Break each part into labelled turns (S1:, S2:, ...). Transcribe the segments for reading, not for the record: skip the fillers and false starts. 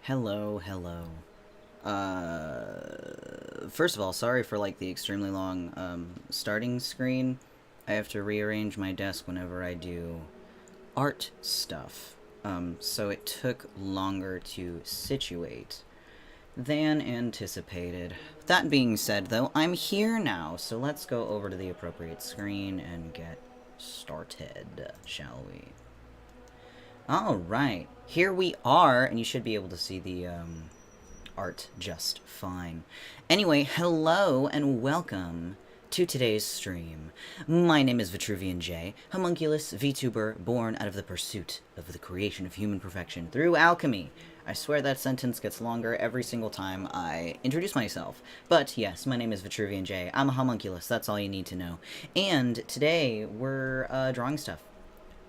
S1: Hello, hello. First of all, sorry for like the extremely long starting screen. I have to rearrange my desk whenever I do art stuff. So it took longer to situate than anticipated. That being said, though, I'm here now, so let's go over to the appropriate screen and get started, shall we? Alright, here we are, and you should be able to see the art just fine. Anyway, hello and welcome to today's stream. My name is Vitruvian Jay, Homunculus VTuber born out of the pursuit of the creation of human perfection through alchemy. I swear that sentence gets longer every single time I introduce myself. But yes, my name is Vitruvian Jay. I'm a homunculus, that's all you need to know. And today we're drawing stuff.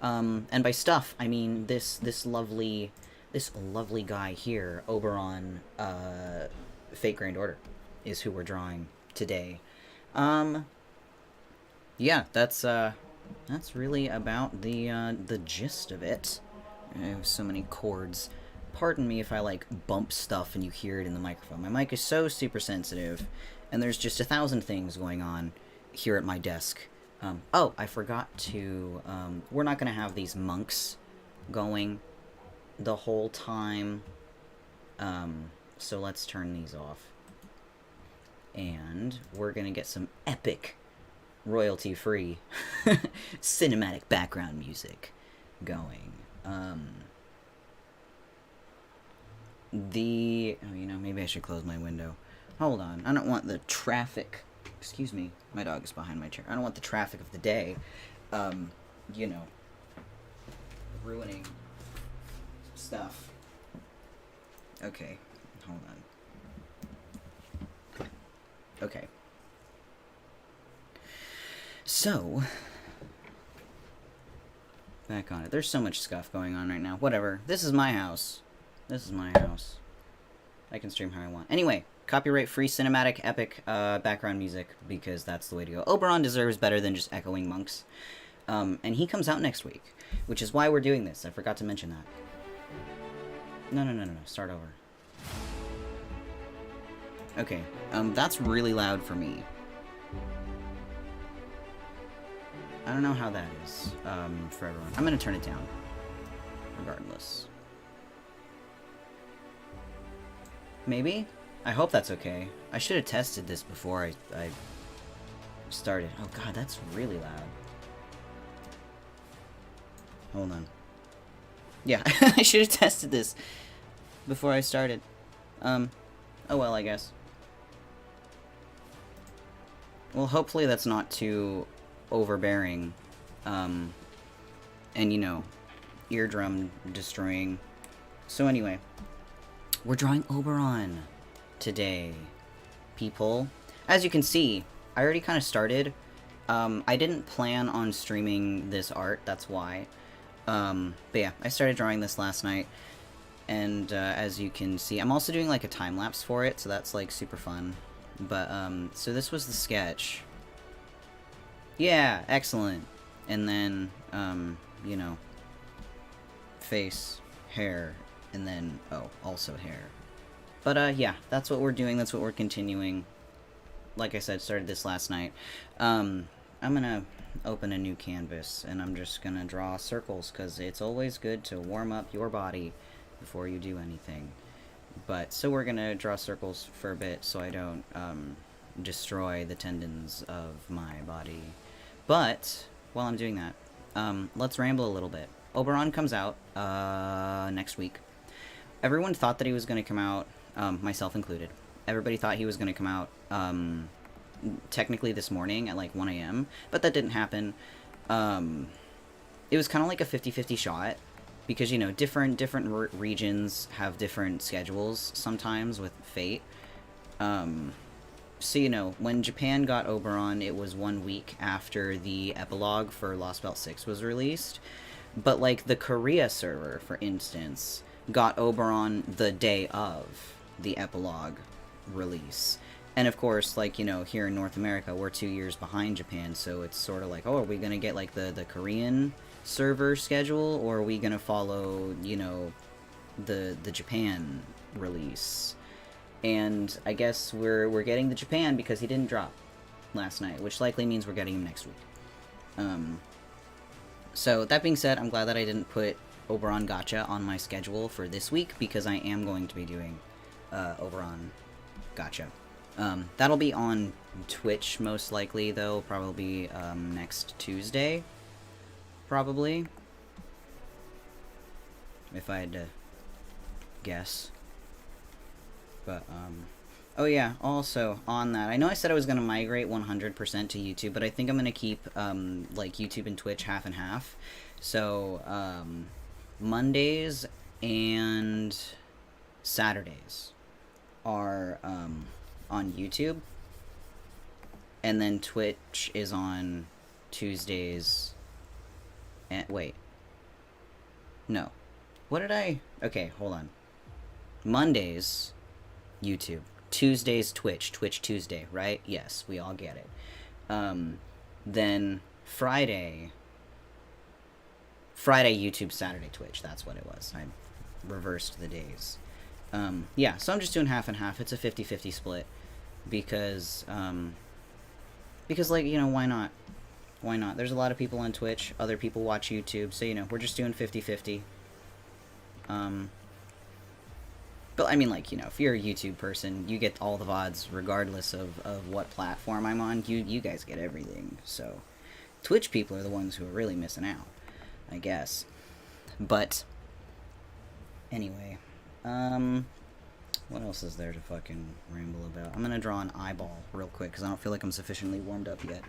S1: And by stuff, I mean this lovely guy here, Oberon, Fate Grand Order, is who we're drawing today. Yeah, that's really about the gist of it. I have so many chords. Pardon me if I like bump stuff and you hear it in the microphone. My mic is so super sensitive, and there's just 1,000 things going on here at my desk. Oh, I forgot to, we're not going to have these monks going the whole time, so let's turn these off. And we're going to get some epic, royalty-free cinematic background music going. Oh, you know, maybe I should close my window. Hold on, I don't want the traffic. Excuse me, my dog is behind my chair. I don't want the traffic of the day, you know, ruining stuff. Okay, hold on. Okay. So, back on it. There's so much stuff going on right now. Whatever. This is my house. This is my house. I can stream how I want. Anyway. Copyright-free cinematic epic background music, because that's the way to go. Oberon deserves better than just echoing monks. And he comes out next week, which is why we're doing this. I forgot to mention that. No. Start over. Okay, that's really loud for me. I don't know how that is, for everyone. I'm gonna turn it down, regardless. Maybe? I hope that's okay. I should have tested this before I started. Oh god, that's really loud. Hold on. Yeah, I should have tested this before I started. Oh well, I guess. Well, hopefully that's not too overbearing. And, you know, eardrum destroying. So anyway, we're drawing Oberon today, people. As you can see, I already kind of started. I didn't plan on streaming this art, that's why. But yeah, I started drawing this last night, and as you can see, I'm also doing like a time-lapse for it, so that's like super fun. But, so this was the sketch. Yeah, excellent. And then, you know, face, hair, and then, oh, also hair. But, yeah, that's what we're doing, that's what we're continuing. Like I said, started this last night. I'm gonna open a new canvas, and I'm just gonna draw circles, because it's always good to warm up your body before you do anything. But, so we're gonna draw circles for a bit, so I don't, destroy the tendons of my body. But, while I'm doing that, let's ramble a little bit. Oberon comes out, next week. Everyone thought that he was gonna come out, myself included. Everybody thought he was going to come out, technically this morning at like 1 a.m., but that didn't happen. It was kind of like a 50-50 shot, because, you know, different regions have different schedules sometimes with Fate. So, you know, when Japan got Oberon, it was 1 week after the epilogue for Lost Belt 6 was released. But, like, the Korea server, for instance, got Oberon the day of the epilogue release. And of course, like, you know, here in North America, we're 2 years behind Japan, so it's sort of like, oh, are we gonna get, like, the Korean server schedule, or are we gonna follow, you know, the Japan release. And I guess we're getting the Japan because he didn't drop last night, which likely means we're getting him next week. So that being said, I'm glad that I didn't put Oberon Gacha on my schedule for this week, because I am going to be doing Oberon Gacha. That'll be on Twitch most likely, though, probably next Tuesday, probably, if I had to guess. But, oh yeah, also, on that, I know I said I was going to migrate 100% to YouTube, but I think I'm going to keep, like, YouTube and Twitch half and half. So, Mondays and Saturdays are, on YouTube, and then Twitch is on Tuesdays, and, wait, no, what did I, okay, hold on, Mondays, YouTube, Tuesdays, Twitch Tuesday, right? Yes, we all get it. Then Friday, YouTube, Saturday, Twitch, that's what it was. I reversed the days. Yeah, so I'm just doing half and half. It's a 50-50 split, because, like, you know, why not? Why not? There's a lot of people on Twitch, other people watch YouTube, so, you know, we're just doing 50-50. But, I mean, like, you know, if you're a YouTube person, you get all the VODs regardless of what platform I'm on. You guys get everything. So, Twitch people are the ones who are really missing out, I guess. But, anyway, what else is there to fucking ramble about? I'm gonna draw an eyeball real quick, because I don't feel like I'm sufficiently warmed up yet.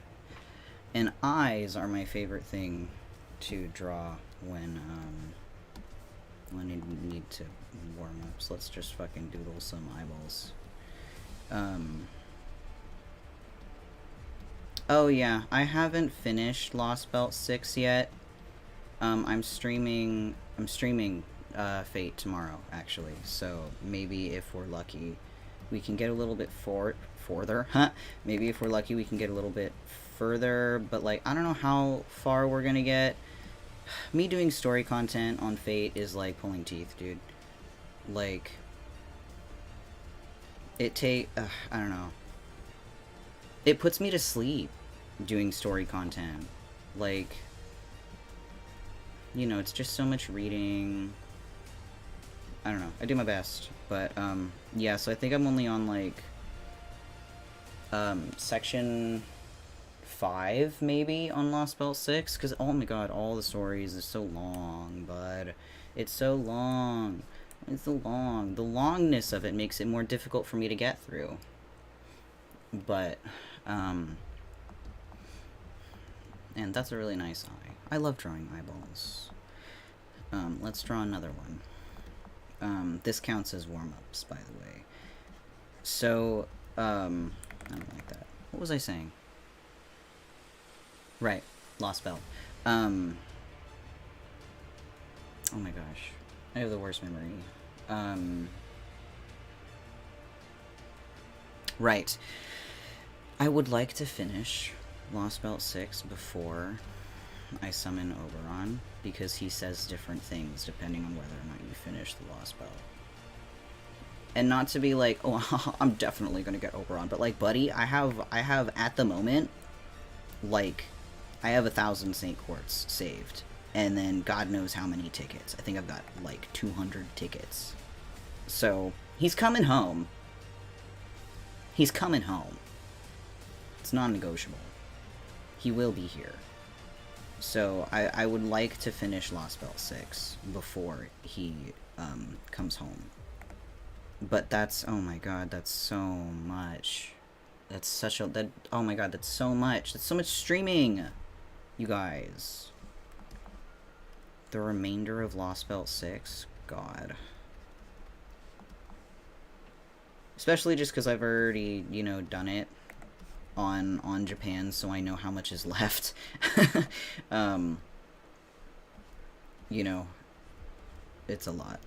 S1: And eyes are my favorite thing to draw when I need to warm up, so let's just fucking doodle some eyeballs. Oh yeah, I haven't finished Lost Belt 6 yet. I'm streaming Fate tomorrow, actually, so maybe if we're lucky, we can get a little bit further, maybe if we're lucky we can get a little bit further, but, like, I don't know how far we're gonna get. Me doing story content on Fate is like pulling teeth, dude. Like, I don't know. It puts me to sleep doing story content. Like, you know, it's just so much reading. I don't know. I do my best. But, yeah, so I think I'm only on, like, section 5, maybe, on Lost Belt 6, because, oh my god, all the stories are so long, bud. It's so long. It's so long. The longness of it makes it more difficult for me to get through. But, and that's a really nice eye. I love drawing eyeballs. Let's draw another one. This counts as warm-ups, by the way. So, I don't like that. What was I saying? Right, Lost Belt. Oh my gosh. I have the worst memory. Right. I would like to finish Lost Belt 6 before I summon Oberon, because he says different things depending on whether or not you finish the Lost Belt. And not to be like, oh, I'm definitely gonna get Oberon, but, like, buddy, I have at the moment, like, I have 1,000 Saint Quartz saved, and then God knows how many tickets. I think I've got, like, 200 tickets. So, he's coming home. He's coming home. It's non-negotiable. He will be here. So, I would like to finish Lost Belt 6 before he, comes home. But that's, oh my god, that's so much. That's such a, oh my god, that's so much. That's so much streaming, you guys. The remainder of Lost Belt 6? God. Especially just because I've already, you know, done it on Japan, so I know how much is left. You know, it's a lot.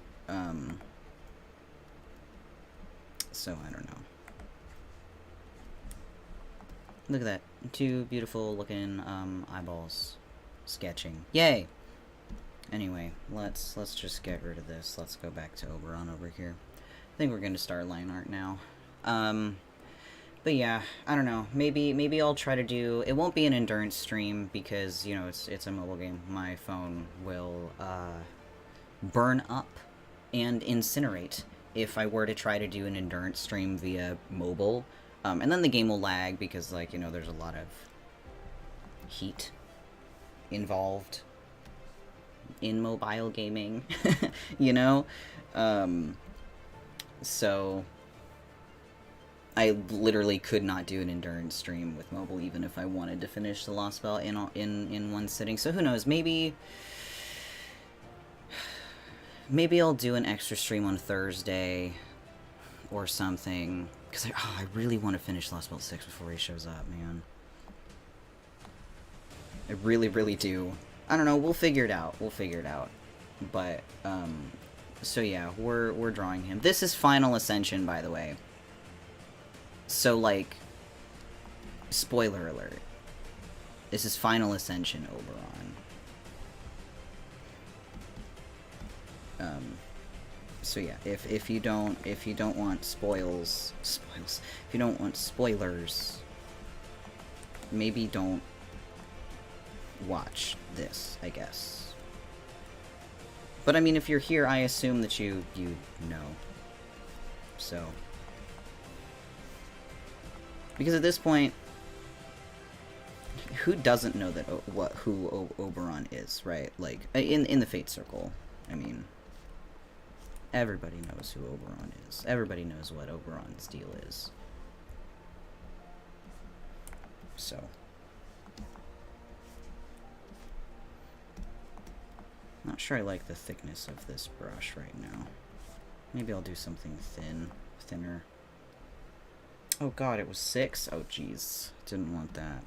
S1: So, I don't know. Look at that. Two beautiful looking eyeballs sketching. Yay! Anyway, let's just get rid of this. Let's go back to Oberon over here. think we're gonna start line art now. But yeah, I don't know. Maybe I'll try to do. It won't be an endurance stream because you know it's a mobile game. My phone will burn up and incinerate if I were to try to do an endurance stream via mobile. And then the game will lag because, like, you know, there's a lot of heat involved in mobile gaming, you know? So I literally could not do an endurance stream with mobile even if I wanted to finish the Lost Spell in one sitting. So who knows, maybe I'll do an extra stream on Thursday or something. Because I really want to finish Lost Spell 6 before he shows up, man. I really, really do. I don't know, we'll figure it out. But, so yeah, we're drawing him. This is Final Ascension, by the way. So, like, spoiler alert. This is Final Ascension Oberon. So yeah, if you don't want spoilers, if you don't want spoilers, maybe don't watch this, I guess. But I mean, if you're here, I assume that you know. So, because at this point, who doesn't know that who Oberon is, right? Like in the Fate Circle, I mean, everybody knows who Oberon is. Everybody knows what Oberon's deal is. So, not sure I like the thickness of this brush right now. Maybe I'll do something thinner. Oh god, it was 6? Oh jeez, didn't want that.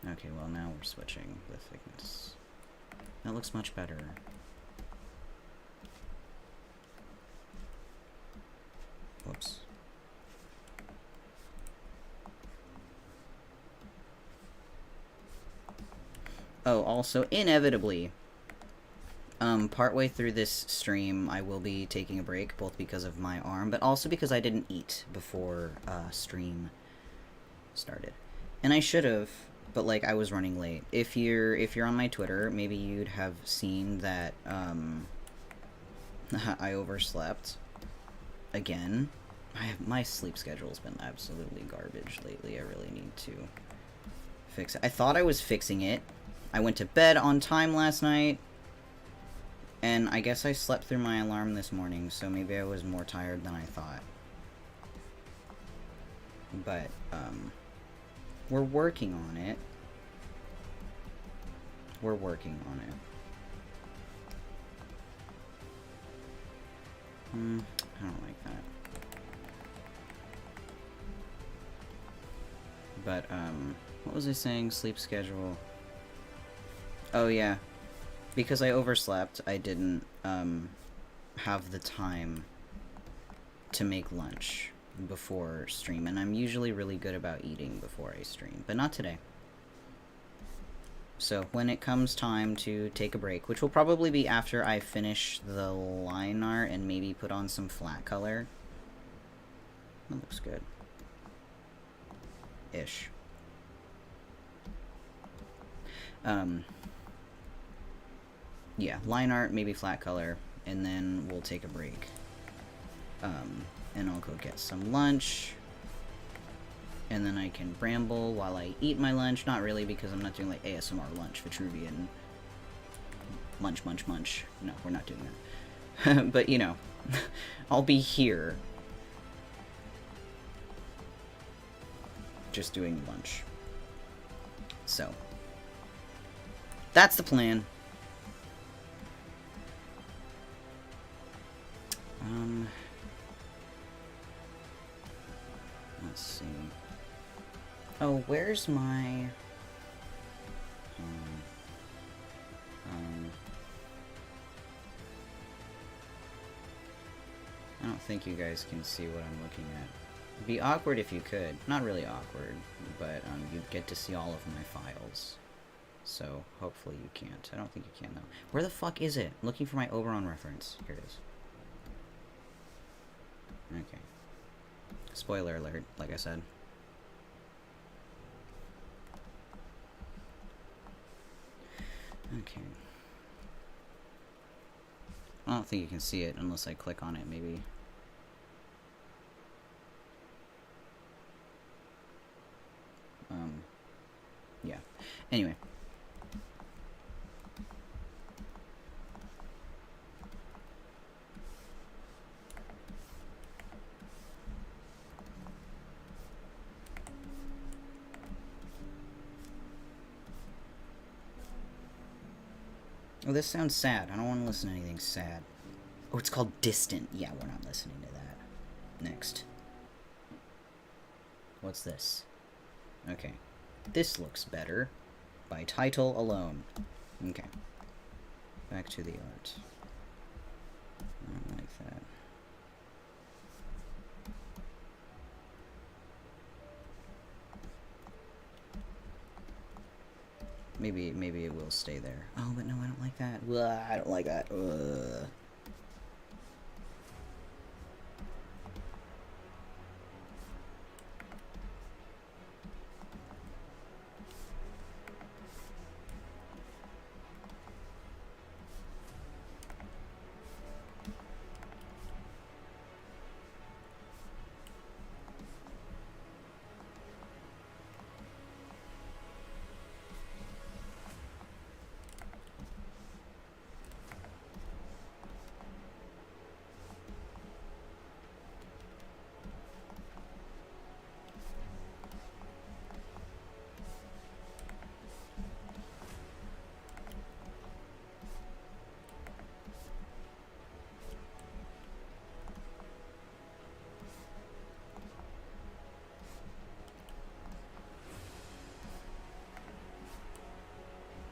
S1: Okay, well now we're switching the thickness. That looks much better. Whoops. Oh, also, inevitably, partway through this stream, I will be taking a break, both because of my arm, but also because I didn't eat before, stream started. And I should have, but, like, I was running late. If you're on my Twitter, maybe you'd have seen that, I overslept. Again. My sleep schedule's been absolutely garbage lately. I really need to fix it. I thought I was fixing it. I went to bed on time last night. And I guess I slept through my alarm this morning, so maybe I was more tired than I thought. But, we're working on it. We're working on it. I don't like that. But, what was I saying? Sleep schedule. Oh, yeah. Because I overslept, I didn't, have the time to make lunch before stream. And I'm usually really good about eating before I stream, but not today. So, when it comes time to take a break, which will probably be after I finish the line art and maybe put on some flat color. That looks good. Ish. Yeah, line art, maybe flat color, and then we'll take a break. And I'll go get some lunch, and then I can ramble while I eat my lunch. Not really, because I'm not doing, like, ASMR lunch, Vitruvian munch, munch, munch. No, we're not doing that. But, you know, I'll be here just doing lunch. So, that's the plan. Let's see. Oh, where's my... I don't think you guys can see what I'm looking at. It'd be awkward if you could. Not really awkward, but you'd get to see all of my files. So, hopefully you can't. I don't think you can, though. Where the fuck is it? I'm looking for my Oberon reference. Here it is. Okay. Spoiler alert, like I said. Okay. I don't think you can see it unless I click on it, maybe. Yeah. Anyway. Oh, this sounds sad. I don't want to listen to anything sad. Oh, it's called Distant. Yeah, we're not listening to that. Next. What's this? Okay. This looks better. By title alone. Okay. Back to the art. I don't like that. Maybe it will stay there. Oh, but no, I don't like that. Ugh, I don't like that. Ugh.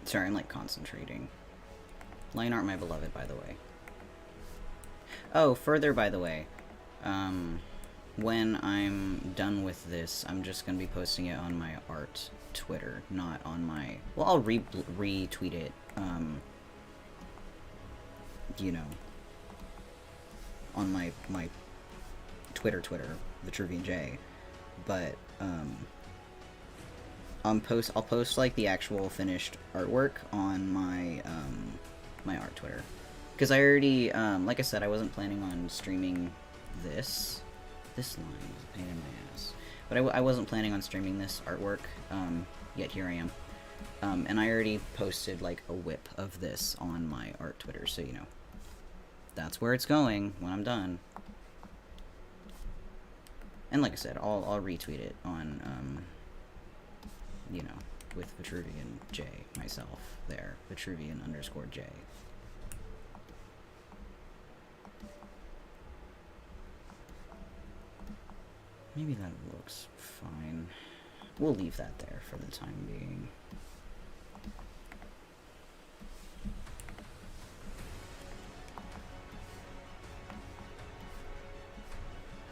S1: Sorry, I'm like concentrating. Line art, my beloved, by the way. Oh, further, by the way. When I'm done with this, I'm just gonna be posting it on my art Twitter, not on my... Well, I'll retweet it, you know, on my Twitter, Vitruvian Jay. But, I'll post like the actual finished artwork on my my art Twitter, because I already like I said, I wasn't planning on streaming this line is a pain in my ass, but I wasn't planning on streaming this artwork, yet here I am, and I already posted like a whip of this on my art Twitter, so you know that's where it's going when I'm done. And like I said, I'll retweet it on you know, with Vitruvian Jay, myself, there, Vitruvian_J. Maybe that looks fine. We'll leave that there for the time being.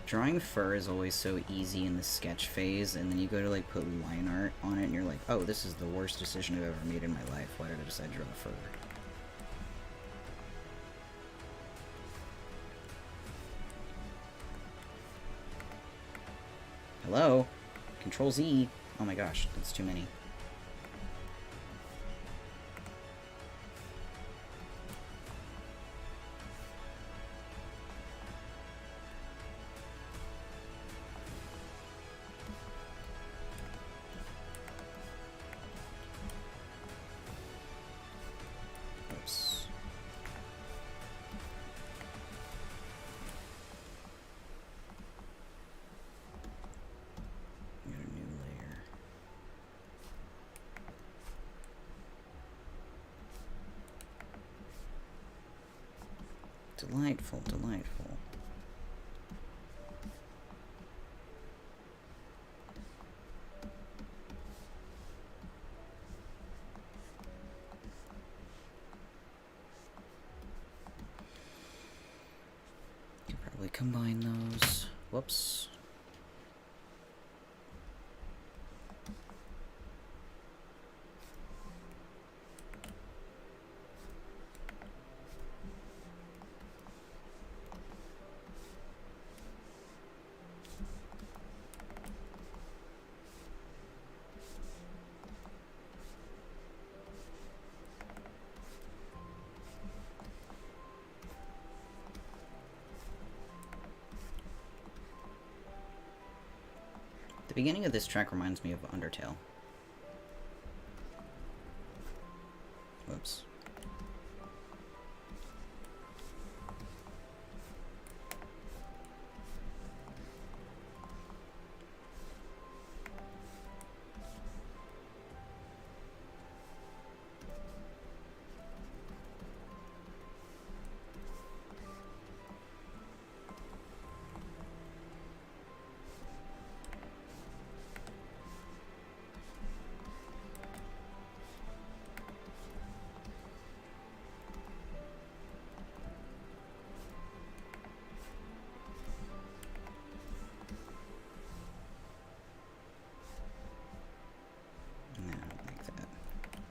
S1: Drawing fur is always so easy in the sketch phase, and then you go to like put line art on it, and you're like, oh, this is the worst decision I've ever made in my life. Why did I decide to draw fur? Hello? Control Z. Oh my gosh, that's too many. Delightful, delightful. Could probably combine those. Whoops. The beginning of this track reminds me of Undertale. Whoops.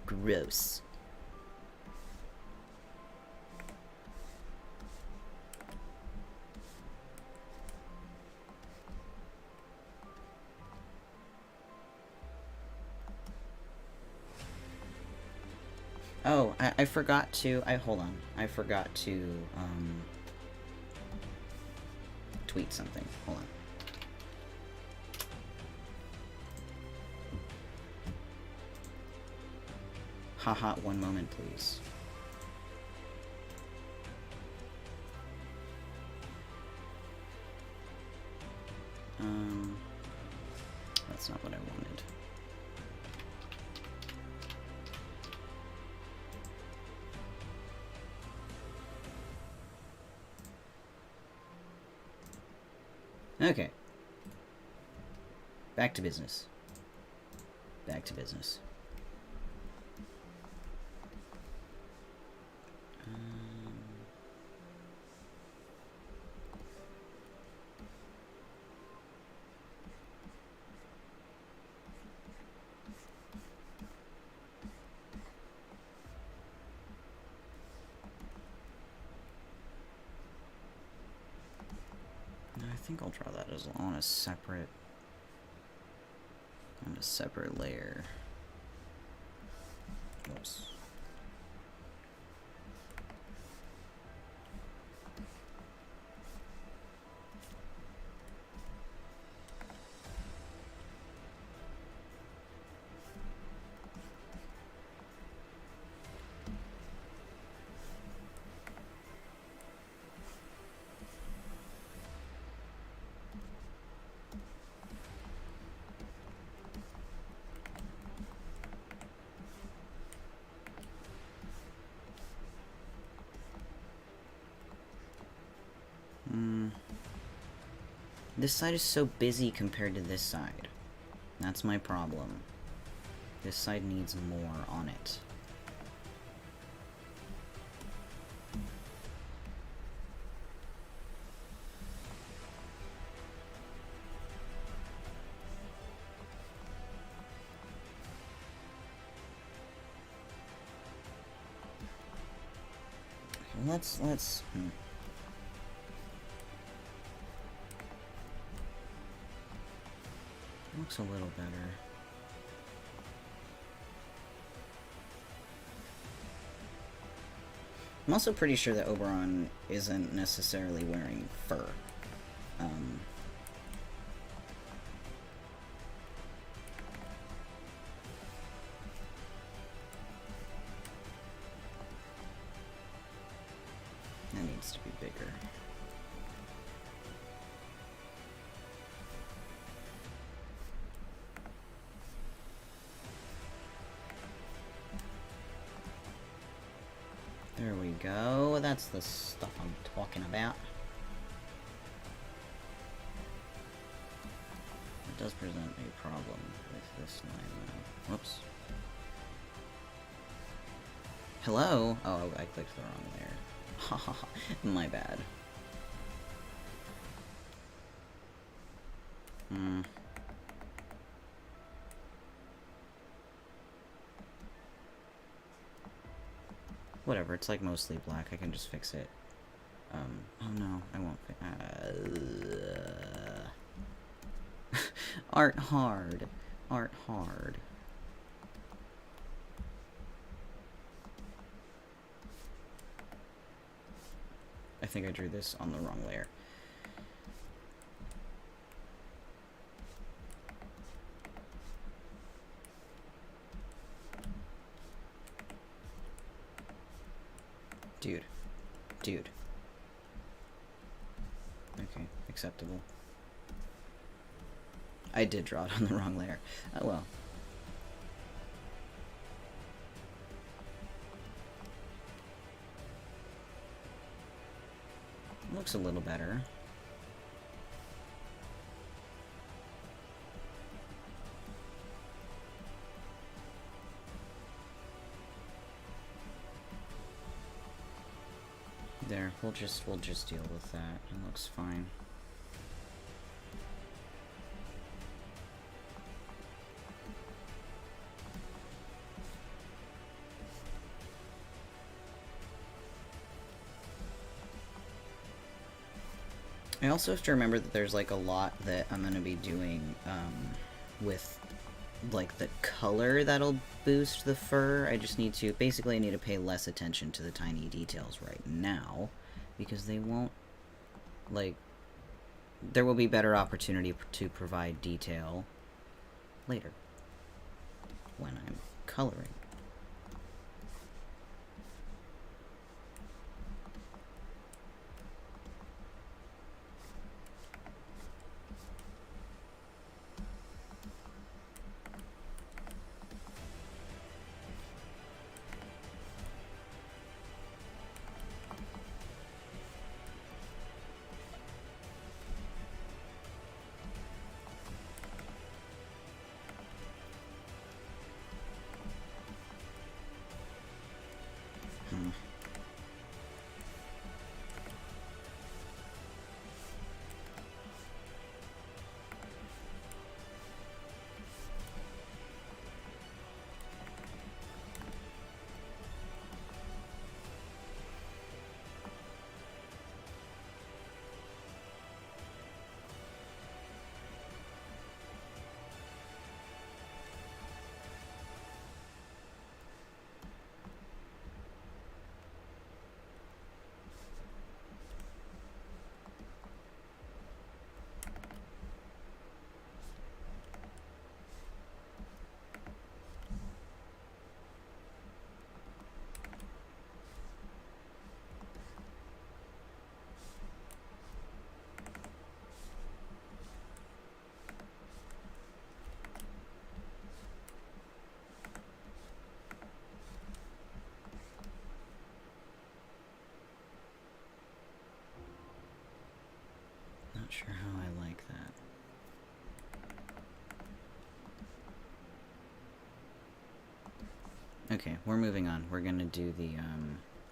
S1: Gross. Oh, I forgot to, hold on. I forgot to, tweet something. Hold on. Haha, one moment, please. That's not what I wanted. Okay. Back to business. Back to business. I think I'll draw that as on a separate layer. Whoops. This side is so busy compared to this side. That's my problem. This side needs more on it. Let's looks a little better. I'm also pretty sure that Oberon isn't necessarily wearing fur. That needs to be bigger. There we go. That's the stuff I'm talking about. It does present a problem with this line, though. Whoops. Hello? Oh, I clicked the wrong layer. Haha, my bad. Whatever, it's like mostly black. I can just fix it. Oh no, I won't Art hard. Art hard. I think I drew this on the wrong layer. Dude. Dude. Okay, acceptable. I did draw it on the wrong layer. Oh well. Looks a little better. There, we'll just deal with that. It looks fine. I also have to remember that there's like a lot that I'm gonna be doing with like the color that'll boost the fur. I just need to, basically I need to pay less attention to the tiny details right now, because they won't, like, there will be better opportunity to provide detail later when I'm coloring. Not sure how I like that. Okay, we're moving on. We're gonna do the,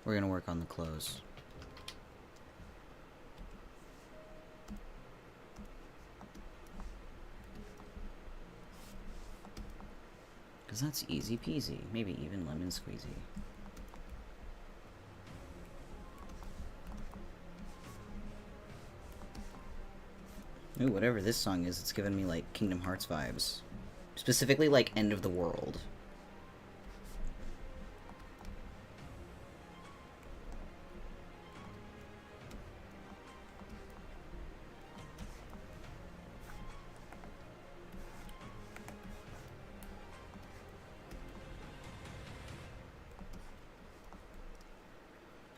S1: we're gonna work on the clothes. Because that's easy peasy. Maybe even lemon squeezy. Ooh, whatever this song is, it's giving me, like, Kingdom Hearts vibes. Specifically, like, End of the World.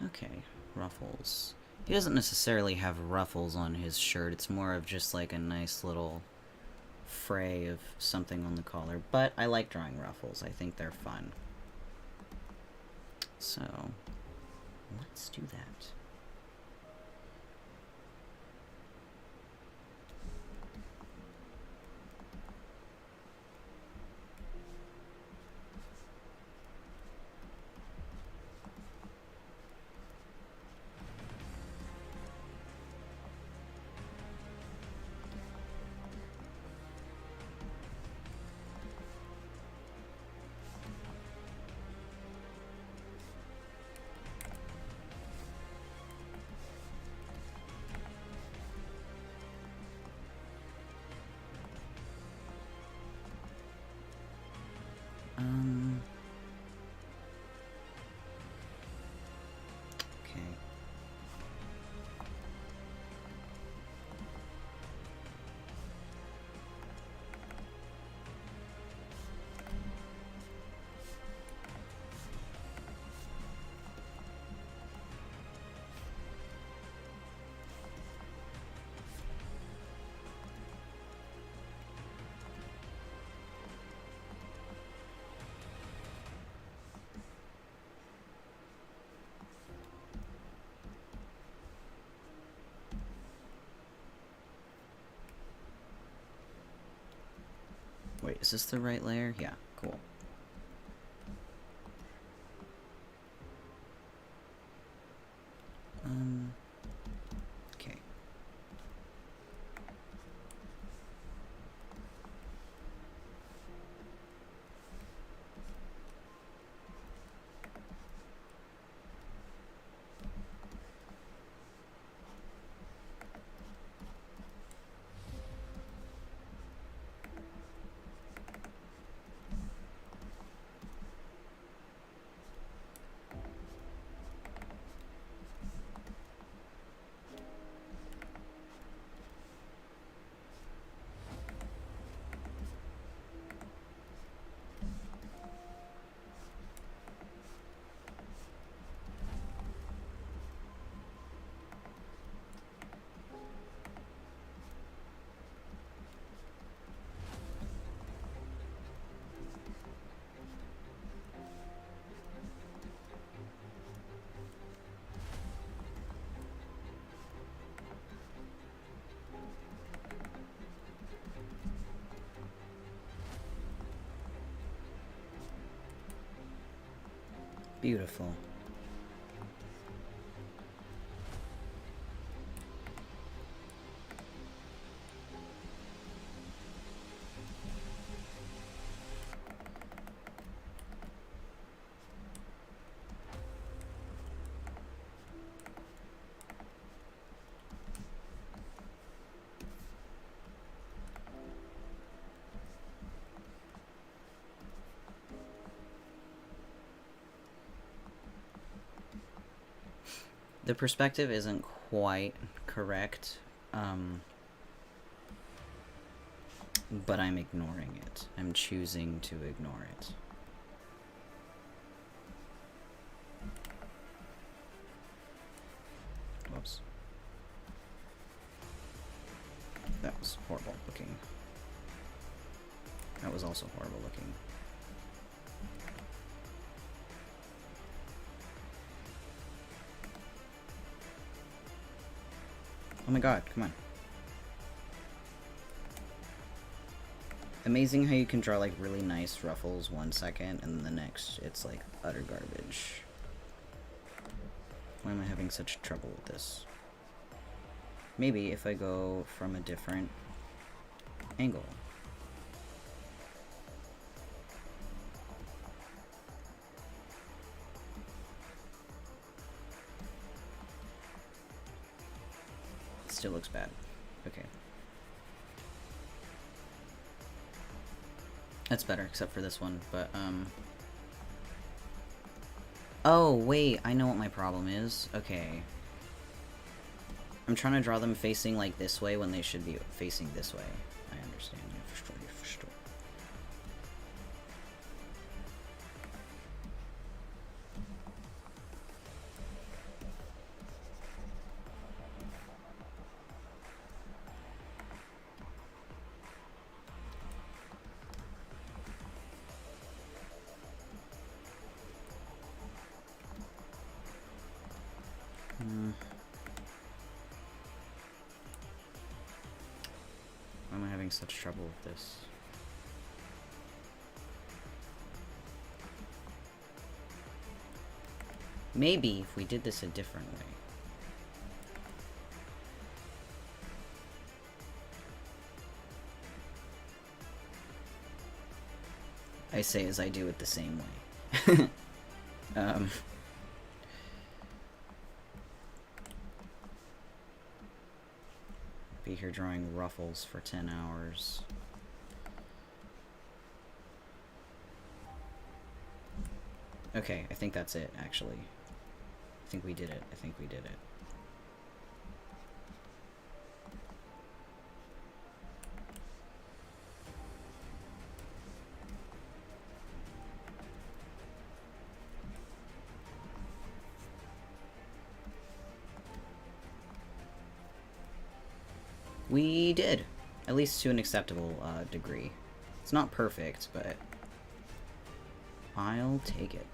S1: Okay, ruffles. He doesn't necessarily have ruffles on his shirt, it's more of just like a nice little fray of something on the collar, but I like drawing ruffles. I think they're fun. So, let's do that. Is this the right layer? Yeah, cool. Okay. Beautiful. The perspective isn't quite correct, but I'm ignoring it. I'm choosing to ignore it. Whoops. That was horrible looking. That was also horrible looking. Oh my god, come on. Amazing how you can draw like really nice ruffles 1 second and then the next it's like utter garbage. Why am I having such trouble with this? Maybe if I go from a different angle. Still looks bad. Okay. That's better, except for this one, but, oh, wait, I know what my problem is. Okay. I'm trying to draw them facing, like, this way when they should be facing this way. I understand. Yeah, for sure, for sure. Why am I having such trouble with this? Maybe if we did this a different way. I say as I do it the same way. Be here drawing ruffles for 10 hours. Okay, I think that's it, actually. I think we did it. I think we did it. We did, at least to an acceptable degree. It's not perfect, but I'll take it.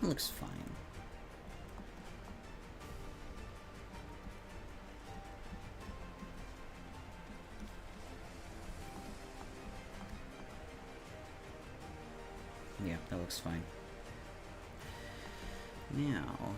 S1: It looks fine. Yeah, that looks fine. Now...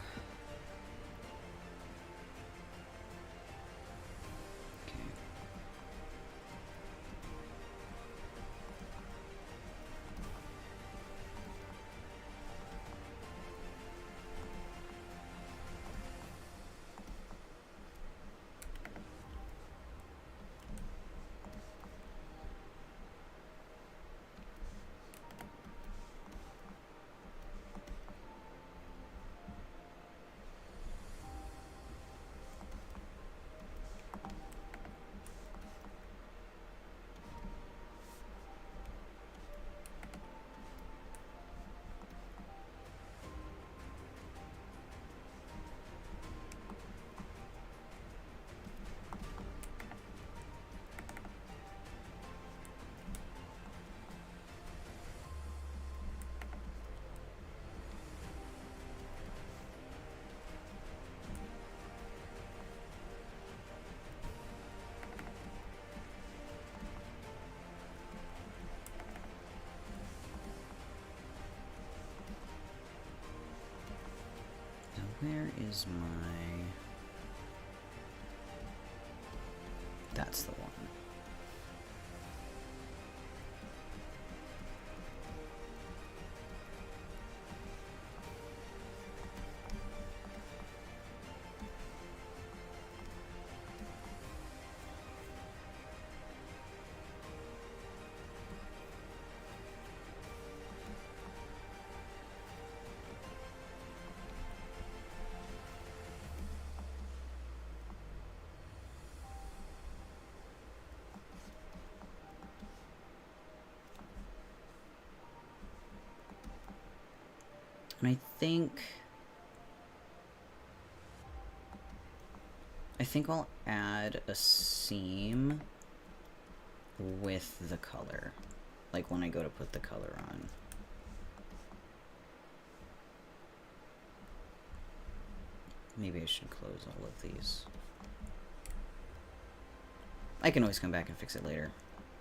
S1: Where is my... That's the one. And I think I'll add a seam with the color, like when I go to put the color on. Maybe I should close all of these. I can always come back and fix it later,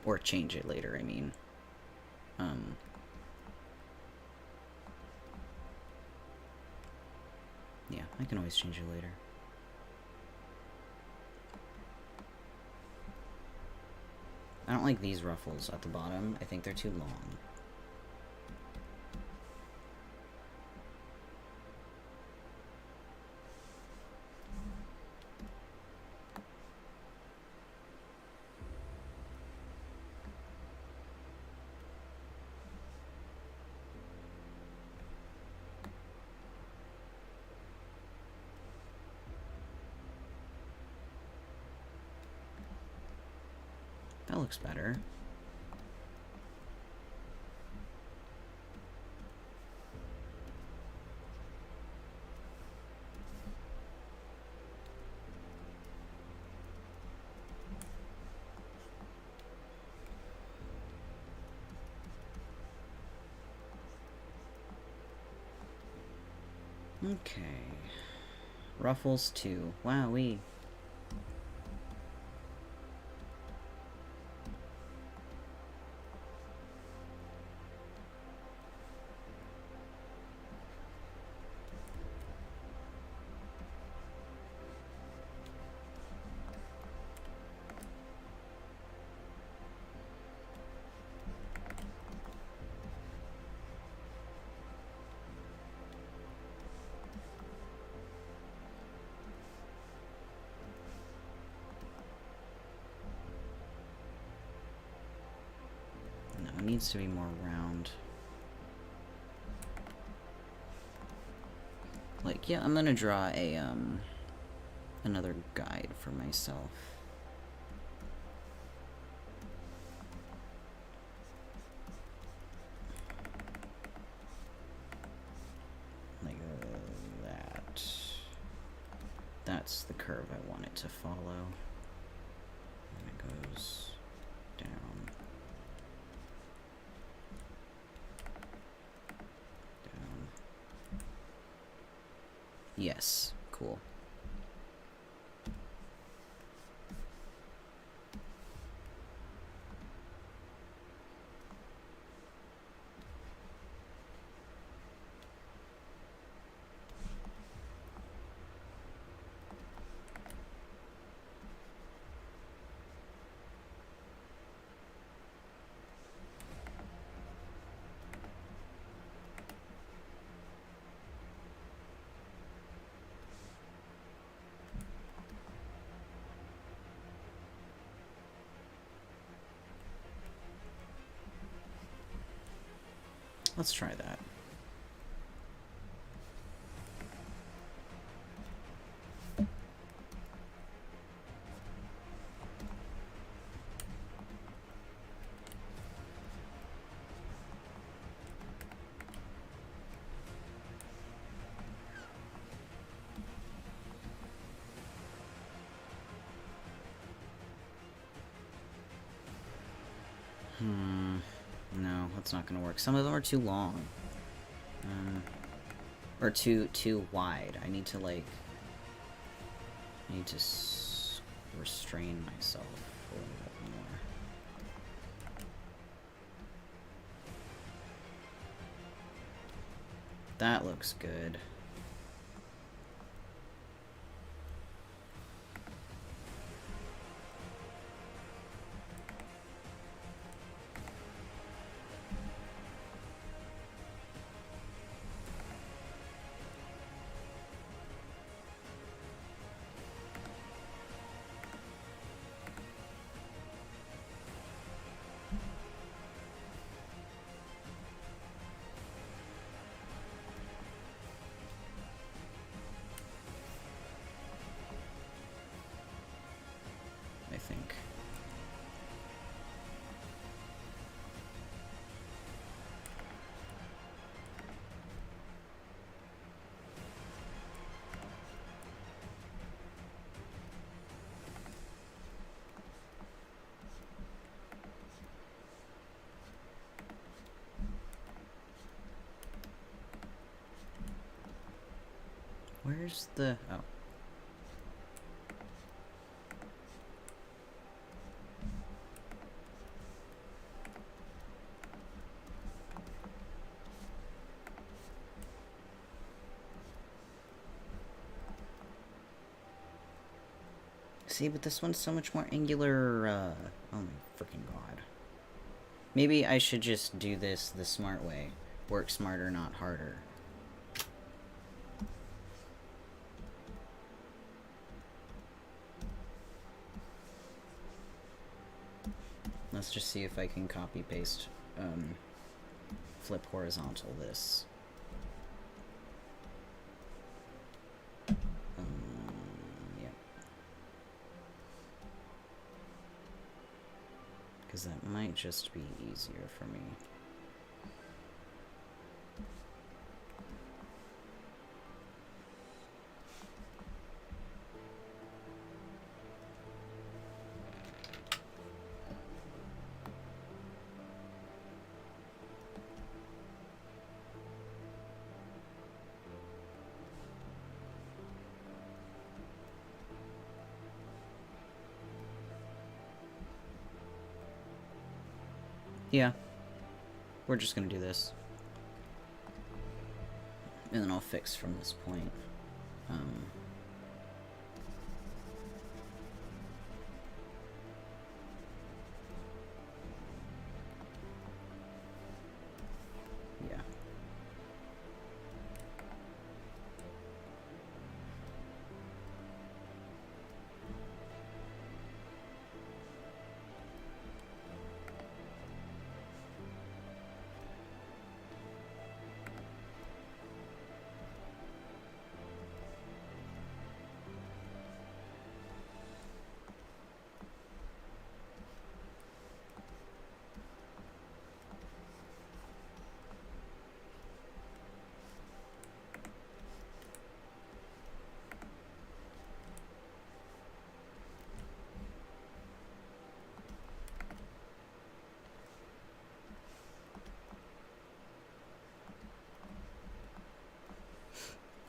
S1: or change it later, I mean. Yeah, I can always change it later. I don't like these ruffles at the bottom. I think they're too long. That looks better. Okay. Ruffles 2. Wowee. It needs to be more round. Like, yeah, I'm gonna draw a, another guide for myself. Like that. That's the curve I want it to follow. And it goes down. Down. Yes, cool. Let's try that. No, that's not gonna work. Some of them are too long. Or too wide. I need to, like... I need to restrain myself a little bit more. That looks good. I think. Where's the... Oh. See, but this one's so much more angular, oh my freaking god. Maybe I should just do this the smart way. Work smarter, not harder. Let's just see if I can copy-paste, flip horizontal this. Yep. Because that might just be easier for me. Yeah, we're just gonna do this. And then I'll fix from this point. Yeah.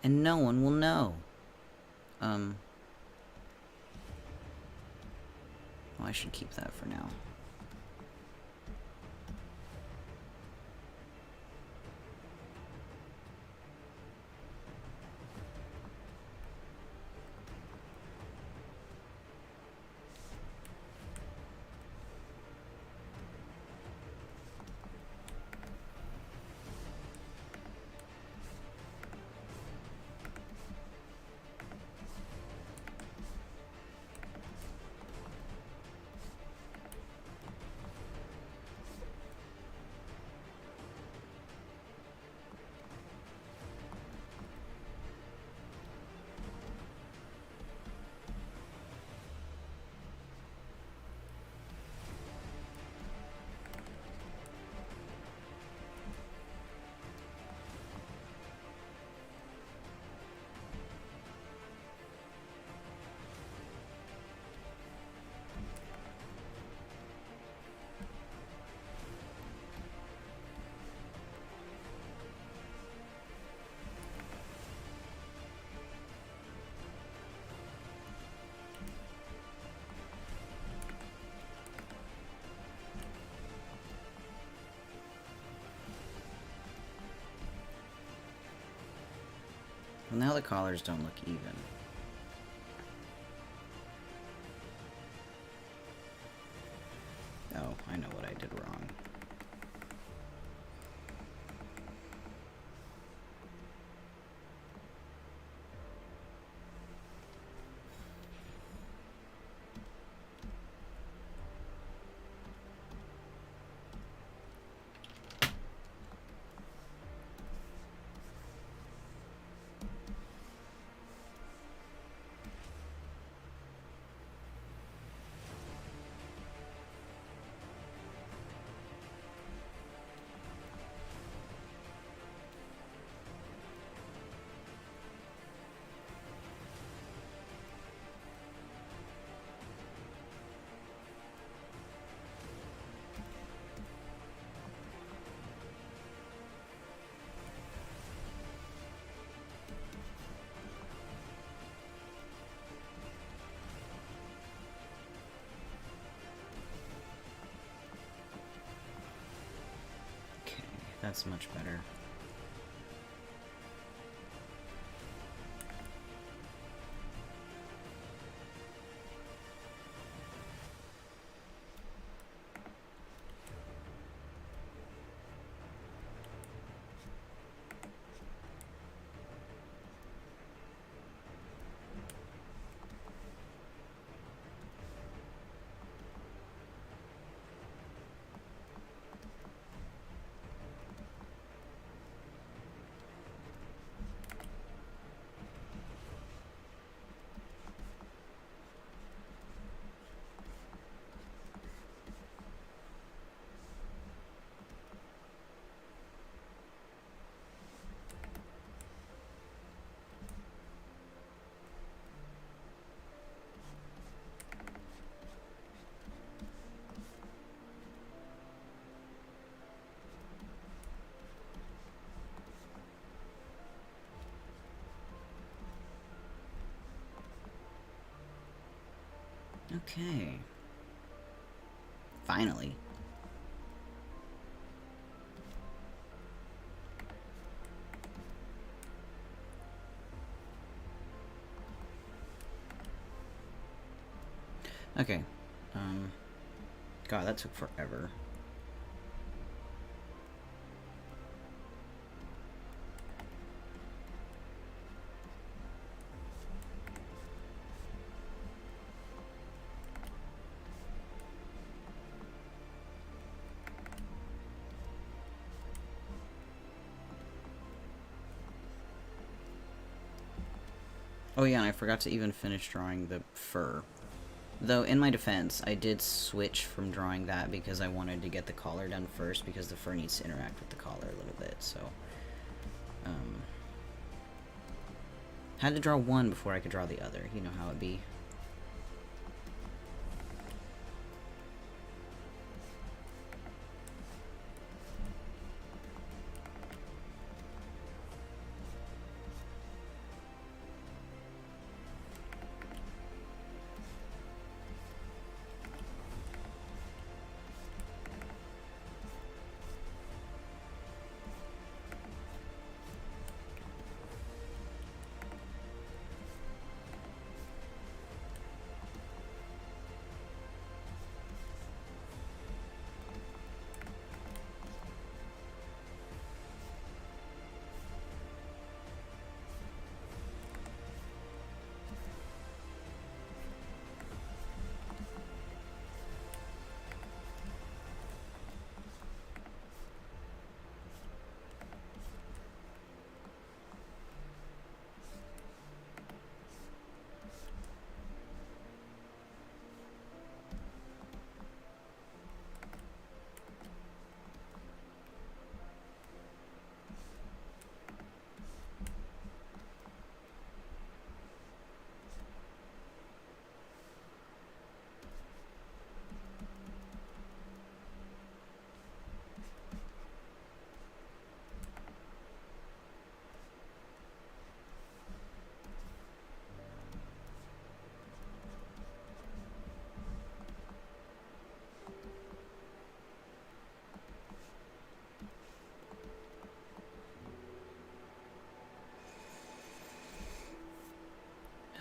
S1: And no one will know. Well, I should keep that for now. Well, now the collars don't look even. Oh, I know what I did wrong. That's much better. Okay. Finally. Okay. God, that took forever. Oh yeah, and I forgot to even finish drawing the fur. Though, in my defense, I did switch from drawing that because I wanted to get the collar done first, because the fur needs to interact with the collar a little bit, so... had to draw one before I could draw the other. You know how it be.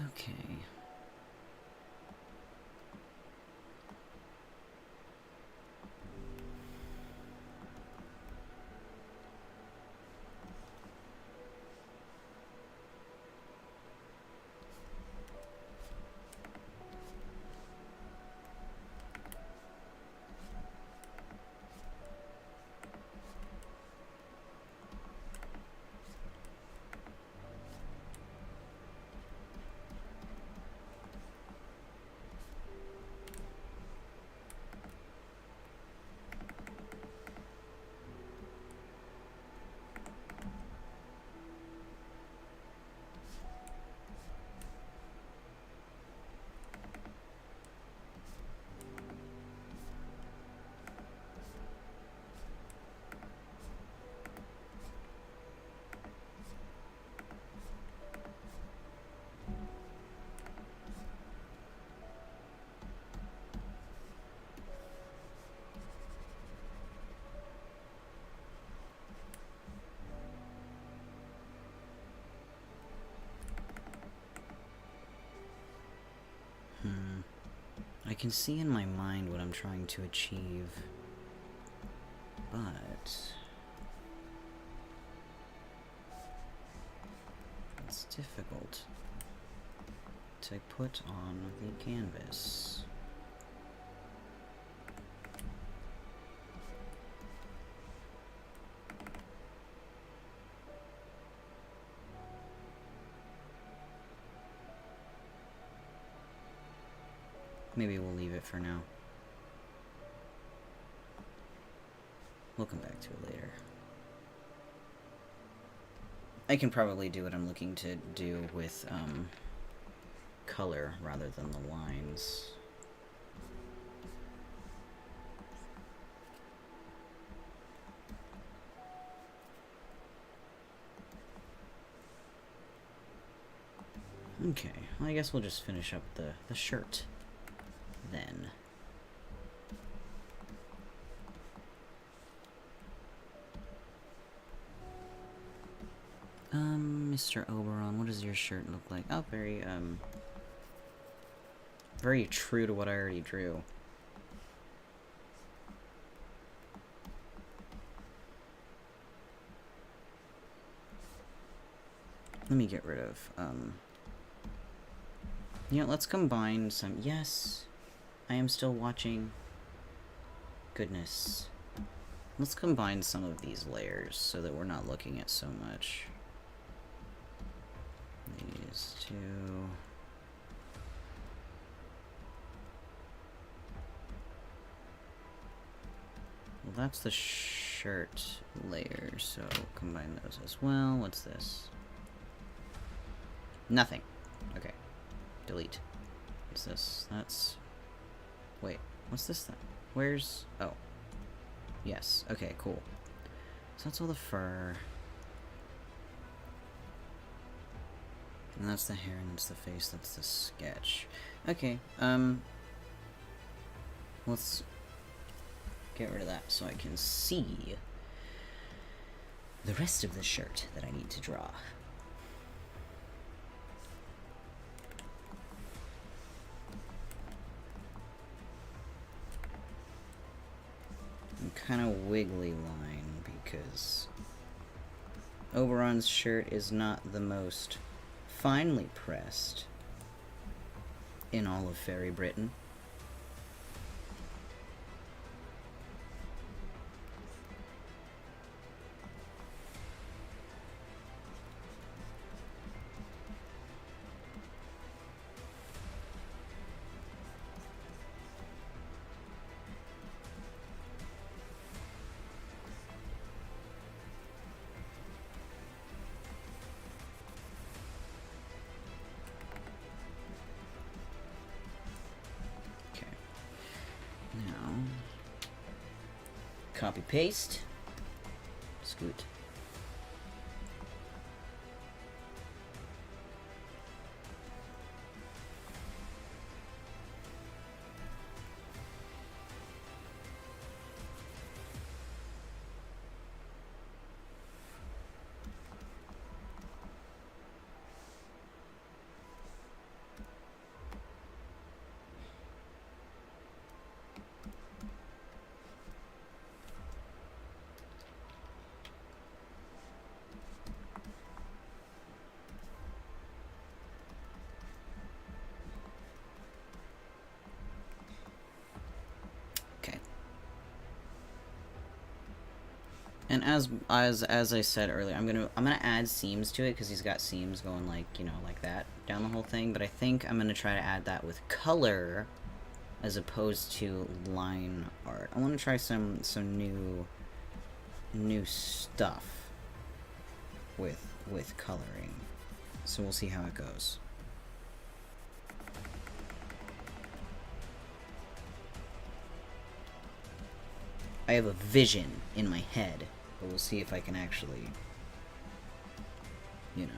S1: Okay. I can see in my mind what I'm trying to achieve, but it's difficult to put on the canvas. Maybe we'll leave it for now. We'll come back to it later. I can probably do what I'm looking to do with color rather than the lines. Okay, well, I guess we'll just finish up the shirt then. Mr. Oberon, what does your shirt look like? Oh, very true to what I already drew. Let me get rid of, you know, let's combine some, yes, I am still watching. Goodness. Let's combine some of these layers so that we're not looking at so much. These two. Well, that's the shirt layer, so combine those as well. What's this? Nothing. Okay. Delete. What's this? That's... Wait, what's this then? Where's... Oh. Yes. Okay, cool. So that's all the fur. And that's the hair, and that's the face, that's the sketch. Okay, let's get rid of that so I can see the rest of the shirt that I need to draw. Kind of wiggly line because Oberon's shirt is not the most finely pressed in all of Fairy Britain. Copy paste. Scoot. And as I said earlier, I'm gonna add seams to it because he's got seams going like, you know, like that down the whole thing. But I think I'm gonna try to add that with color as opposed to line art. I want to try some new stuff with coloring. So we'll see how it goes. I have a vision in my head, but we'll see if I can actually, you know,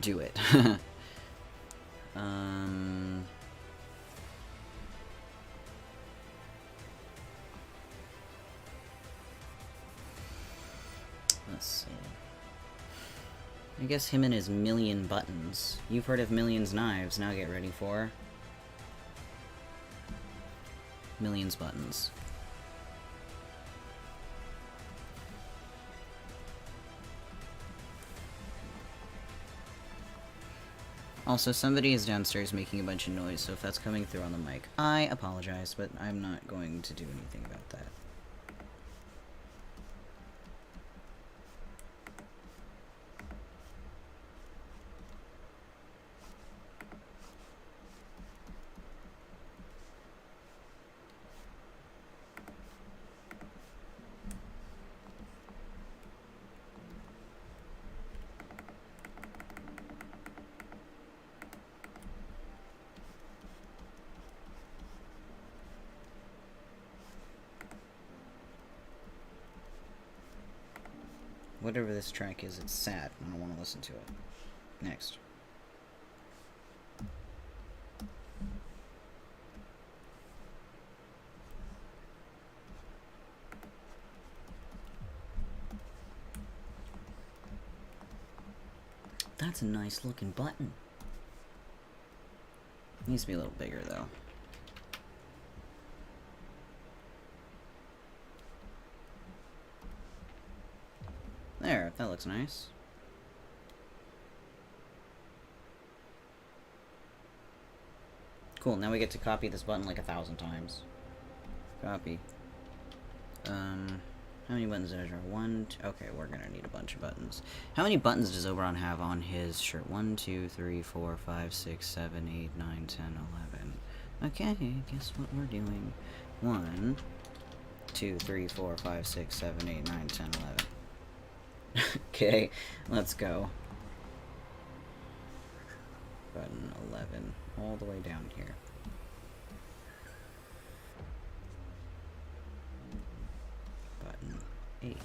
S1: do it. Let's see. I guess him and his million buttons. You've heard of millions knives, now get ready for millions buttons. Also, somebody is downstairs making a bunch of noise, so if that's coming through on the mic, I apologize, but I'm not going to do anything about that. Whatever this track is, it's sad. I don't want to listen to it. Next. That's a nice looking button. Needs to be a little bigger though. There, that looks nice. Cool, now we get to copy this button like 1,000 times. Copy. How many buttons did I draw? One, two, okay, we're gonna need a bunch of buttons. How many buttons does Oberon have on his shirt? 1, 2, 3, 4, 5, 6, 7, 8, 9, 10, 11. Okay, guess what we're doing? 1, 2, 3, 4, 5, 6, 7, 8, 9, 10, 11. Okay, let's go. Button 11, all the way down here. Button 8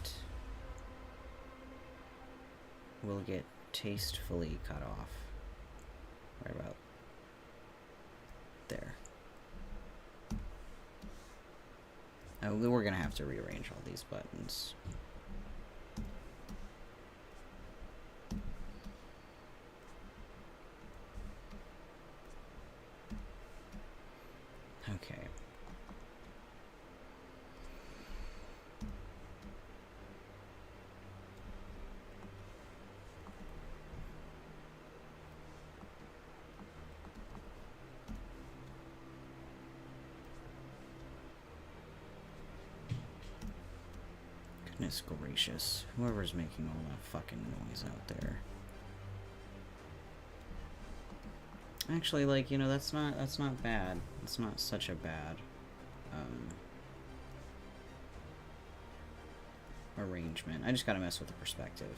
S1: will get tastefully cut off. Right about there. We're gonna have to rearrange all these buttons. Okay. Goodness gracious. Whoever's making all that fucking noise out there. Actually, like, you know, that's not bad. It's not such a bad arrangement. I just gotta mess with the perspective.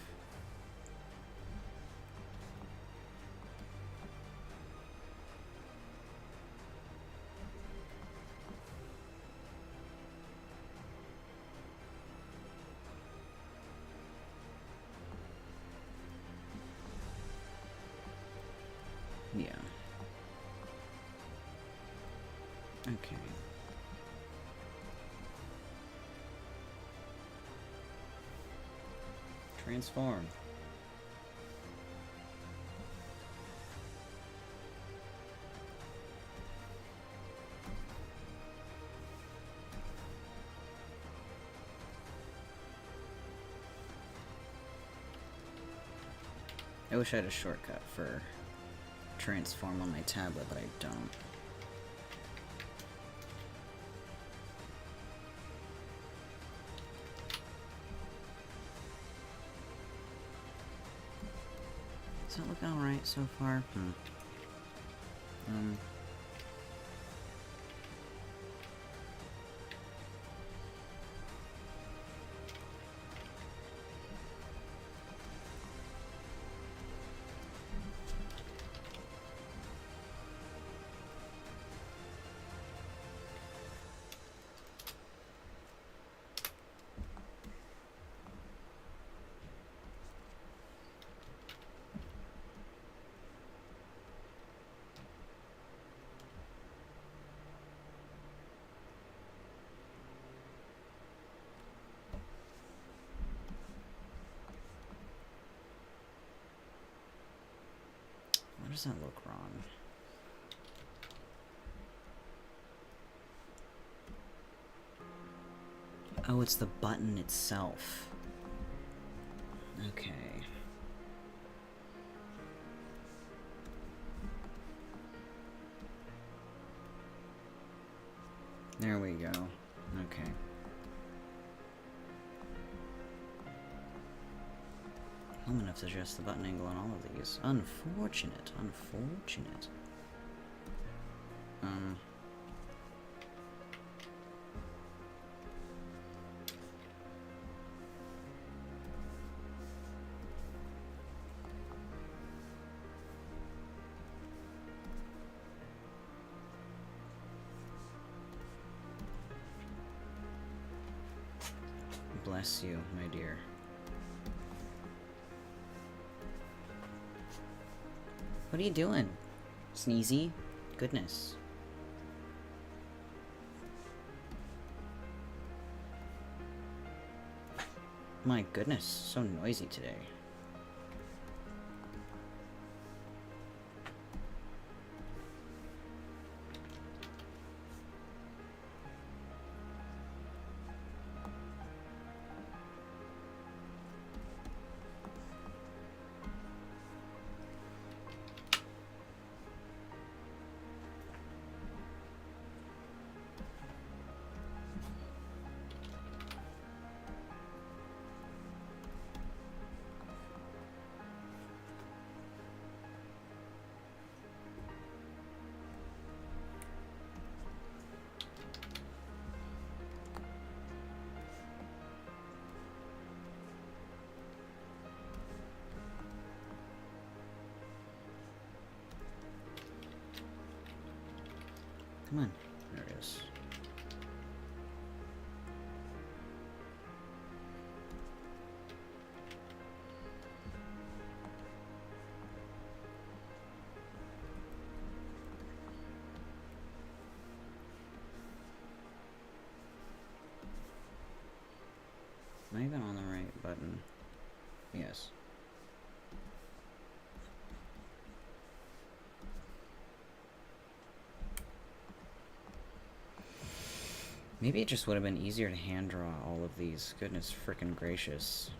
S1: Yeah. Okay. Transform. I wish I had a shortcut for transform on my tablet, but I don't. Does it look alright so far? Why does that look wrong? Oh, it's the button itself. Okay. There we go. Okay. I'm enough to adjust the button angle on all of these. Unfortunate. Unfortunate. Bless you, my dear. What are you doing? Sneezy? Goodness. My goodness, so noisy today. Come on. There it is. Am I even on the right button? Yes. Maybe it just would have been easier to hand draw all of these. Goodness frickin' gracious.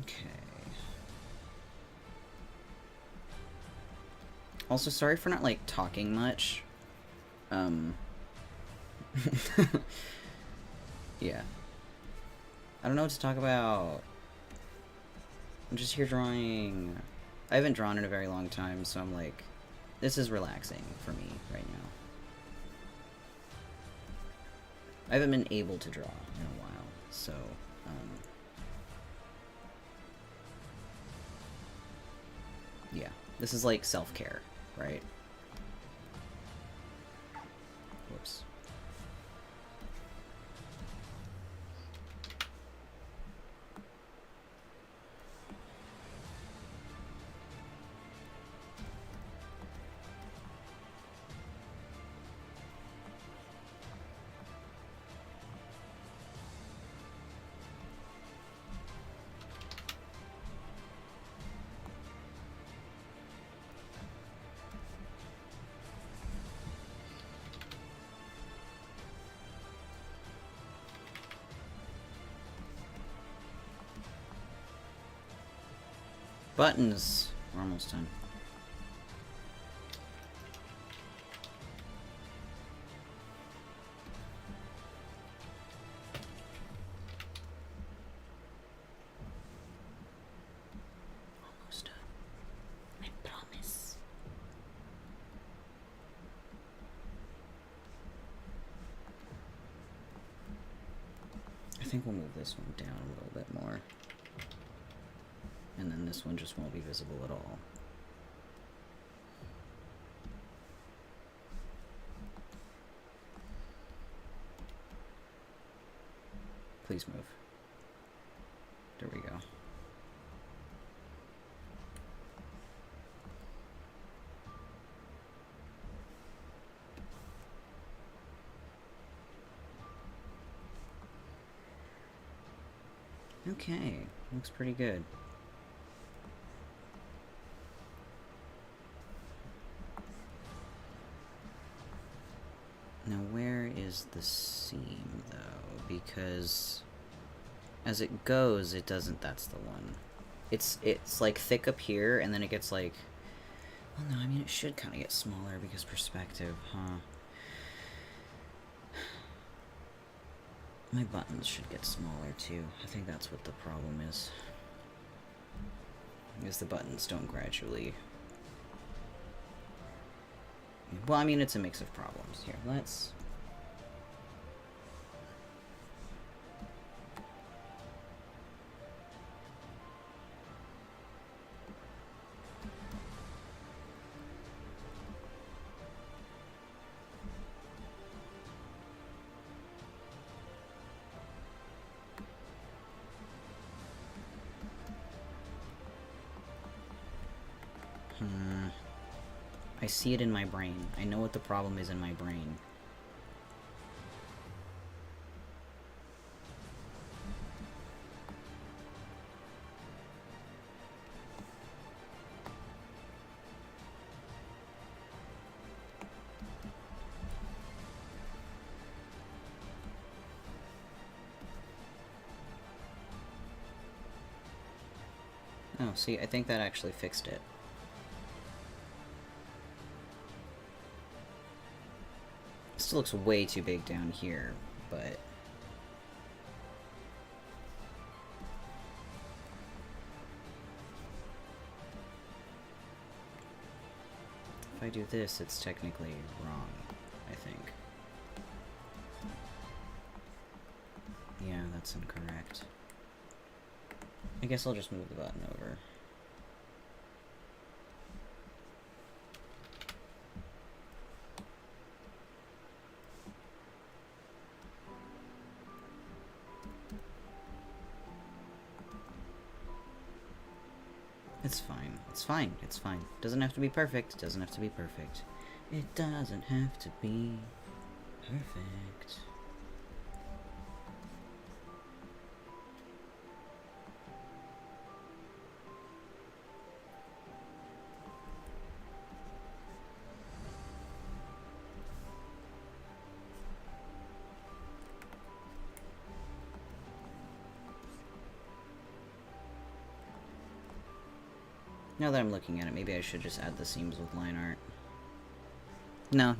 S1: Okay. Also, sorry for not, like, talking much. Yeah. I don't know what to talk about. I'm just here drawing. I haven't drawn in a very long time, so I'm like, this is relaxing for me right now. I haven't been able to draw in a while, so, yeah. This is like self-care, right? Whoops. Buttons. We're almost done. Almost done. I promise. I think we'll move this one down a little bit more. And then this one just won't be visible at all. Please move. There we go. Okay, looks pretty good. Now where is the seam, though? Because as it goes, it doesn't... That's the one. It's like thick up here, and then it gets like... Well, no, I mean, it should kind of get smaller because perspective, huh? My buttons should get smaller, too. I think that's what the problem is. Is the buttons don't gradually... Well, I mean, it's a mix of problems. Here, let's... I see it in my brain. I know what the problem is in my brain. Oh, see, I think that actually fixed it. Still looks way too big down here, but... If I do this, it's technically wrong, I think. Yeah, that's incorrect. I guess I'll just move the button over. It's fine. It's fine. It's fine. Doesn't have to be perfect. Doesn't have to be perfect. It doesn't have to be perfect. Now that I'm looking at it, maybe I should just add the seams with line art. No.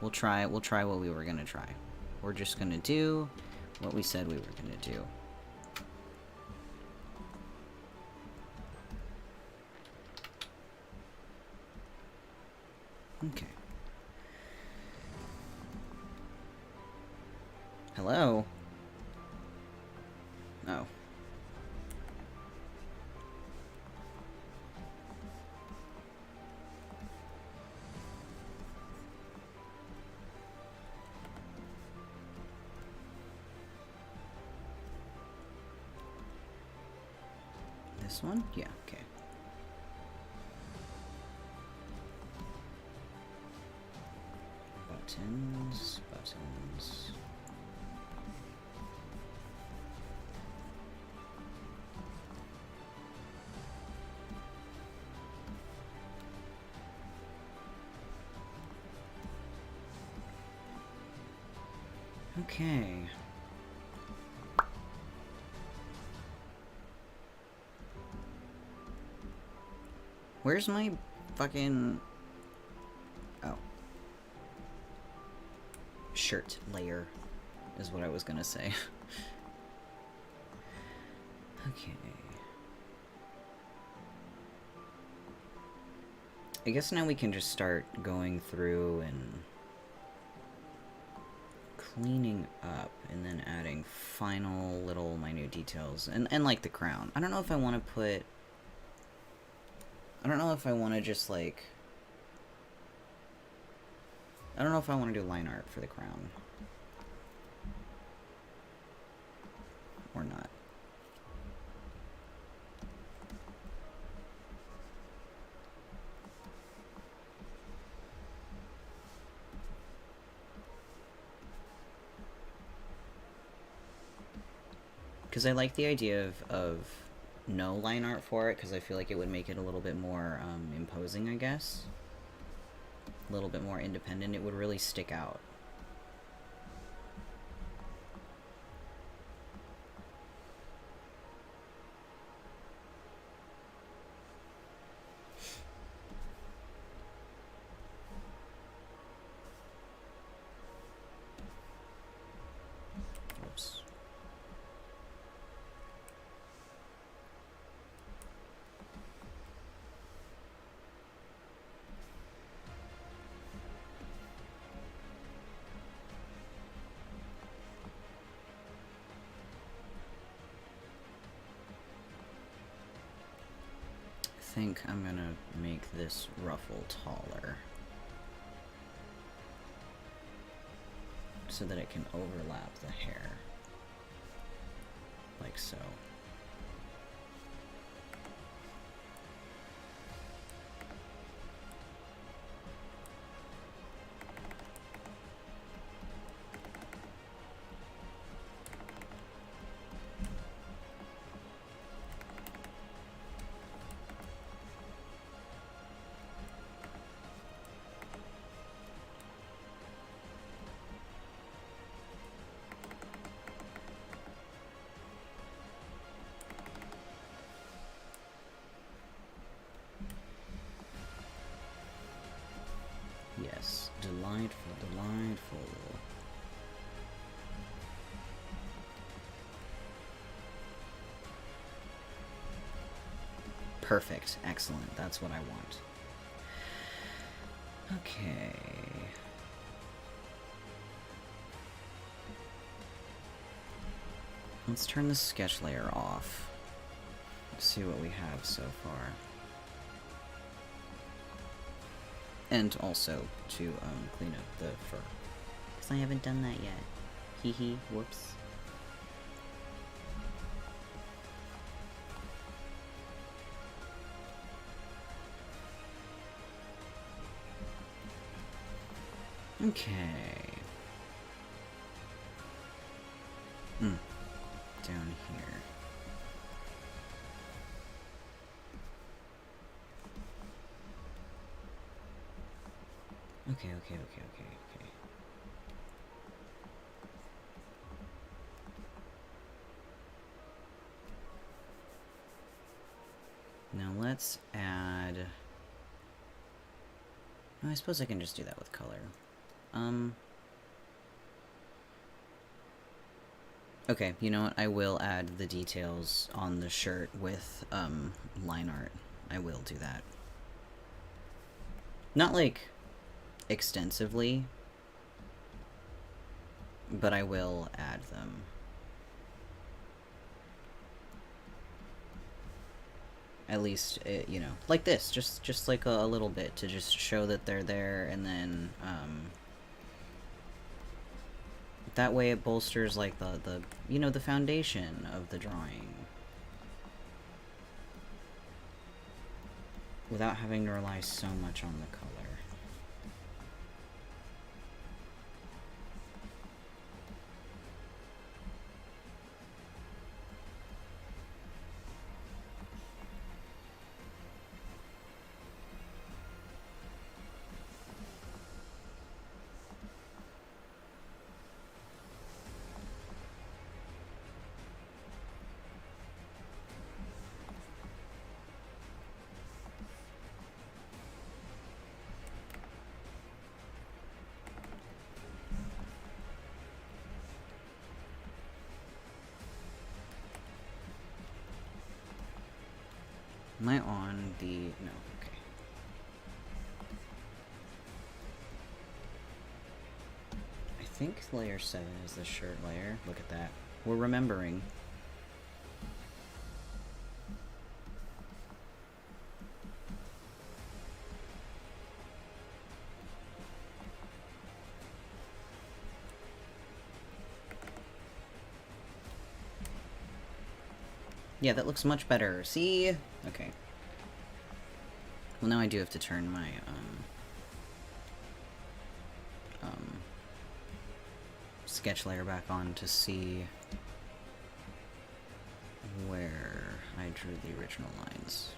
S1: We'll try what we were gonna try. We're just gonna do what we said we were gonna do. Okay. Hello? Oh. This one? Yeah, okay. Buttons, buttons. Okay. Where's my fucking... Oh. Shirt layer is what I was gonna say. Okay. I guess now we can just start going through and cleaning up and then adding final little minute details. And like the crown. I don't know if I want to put... I don't know if I want to just like... I don't know if I want to do line art for the crown. Or not. Because I like the idea of no line art for it, because I feel like it would make it a little bit more imposing, I guess. A little bit more independent. It would really stick out. Oops. I think I'm gonna make this ruffle taller so that it can overlap the hair, like so. Yes, delightful, delightful. Perfect, excellent, that's what I want. Okay. Let's turn the sketch layer off. Let's see what we have so far. And also to clean up the fur. Because I haven't done that yet. Hee hee, whoops. Okay. Down here. Okay. Now let's add... Oh, I suppose I can just do that with color. Okay, you know what? I will add the details on the shirt with, line art. I will do that. Not, like, extensively, but I will add them. At least, you know, like this, just like a little bit to just show that they're there, and then, that way it bolsters, like, the you know, the foundation of the drawing. Without having to rely so much on the color. Am I on the... no, okay. I think layer 7 is the shirt layer. Look at that. We're remembering. Yeah, that looks much better. See? Okay. Well, now I do have to turn my, sketch layer back on to see where I drew the original lines.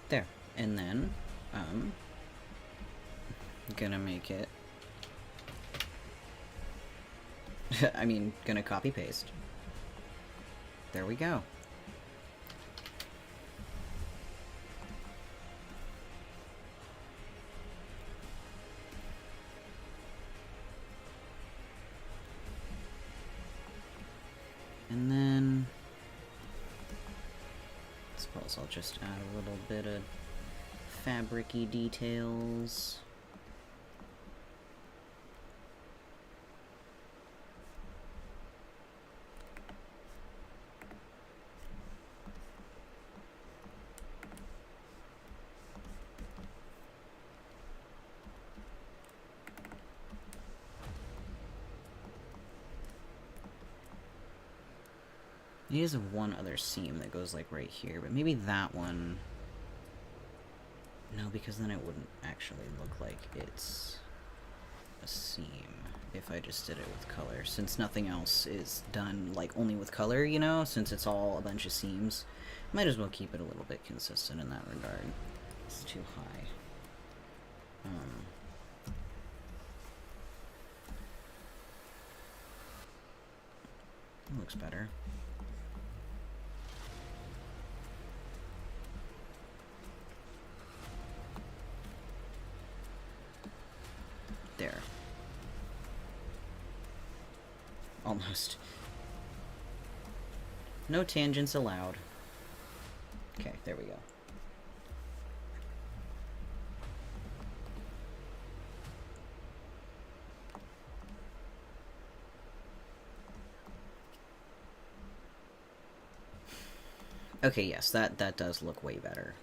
S1: There. And then, gonna make it... I mean, gonna copy-paste. There we go. And then... I suppose I'll just add a little bit of fabric-y details. He has one other seam that goes like right here, but maybe that one... No, because then it wouldn't actually look like it's a seam if I just did it with color, since nothing else is done like only with color, you know, since it's all a bunch of seams. Might as well keep it a little bit consistent in that regard. It's too high. Looks better. There. Almost. No tangents allowed. Okay, there we go. Okay, yes, that does look way better.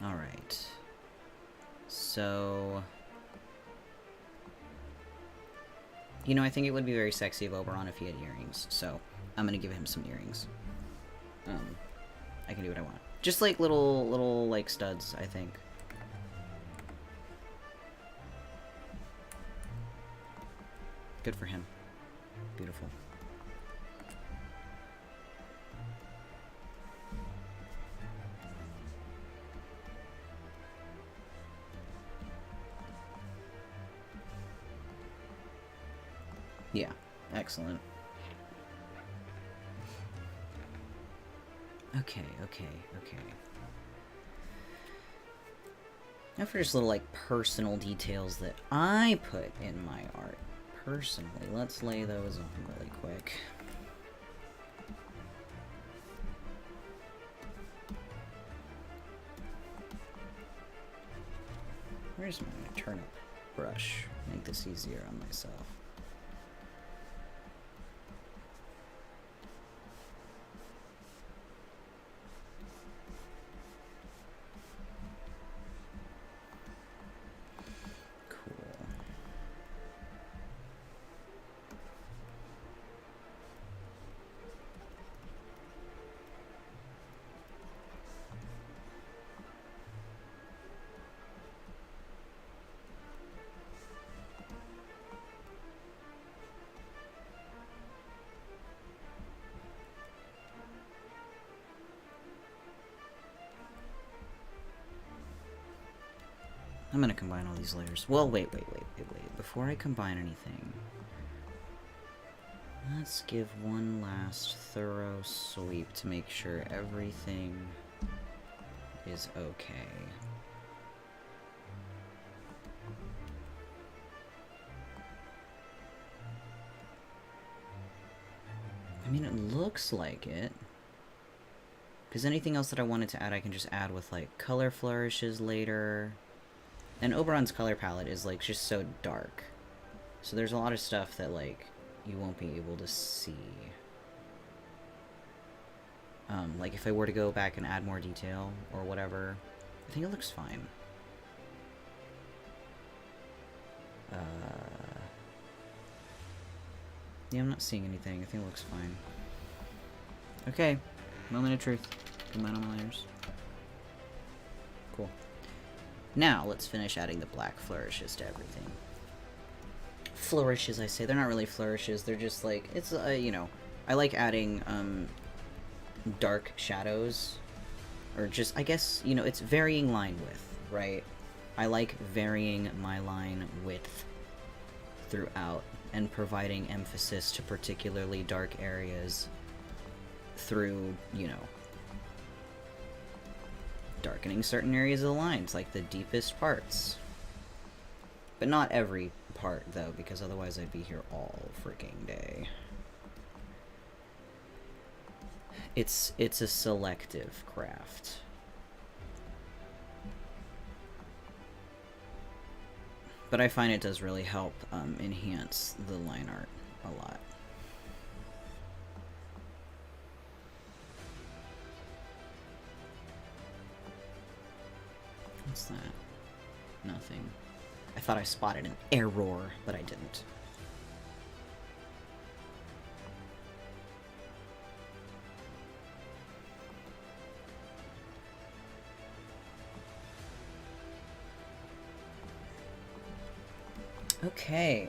S1: Alright. So... You know, I think it would be very sexy of Oberon if he had earrings, so I'm gonna give him some earrings. I can do what I want. Just like little like studs, I think. Good for him. Beautiful. Yeah, excellent. Okay. Now for just little, like, personal details that I put in my art. Personally, let's lay those on really quick. Where's my turnip brush? Make this easier on myself. I'm gonna combine all these layers. Well, wait. Before I combine anything, let's give one last thorough sweep to make sure everything is okay. I mean, it looks like it. Because anything else that I wanted to add, I can just add with, like, color flourishes later. And Oberon's color palette is, like, just so dark. So there's a lot of stuff that, like, you won't be able to see. Like, if I were to go back and add more detail or whatever, I think it looks fine. Yeah, I'm not seeing anything. I think it looks fine. Okay. Moment of truth. Combine all my layers. Cool. Now, let's finish adding the black flourishes to everything. Flourishes, I say. They're not really flourishes. They're just, like, it's, you know, I like adding, dark shadows. Or just, I guess, you know, it's varying line width, right? I like varying my line width throughout and providing emphasis to particularly dark areas through, you know, darkening certain areas of the lines, like the deepest parts. But not every part, though, because otherwise I'd be here all freaking day. It's a selective craft. But I find it does really help enhance the line art a lot. What's that? Nothing. I thought I spotted an error, but I didn't. Okay.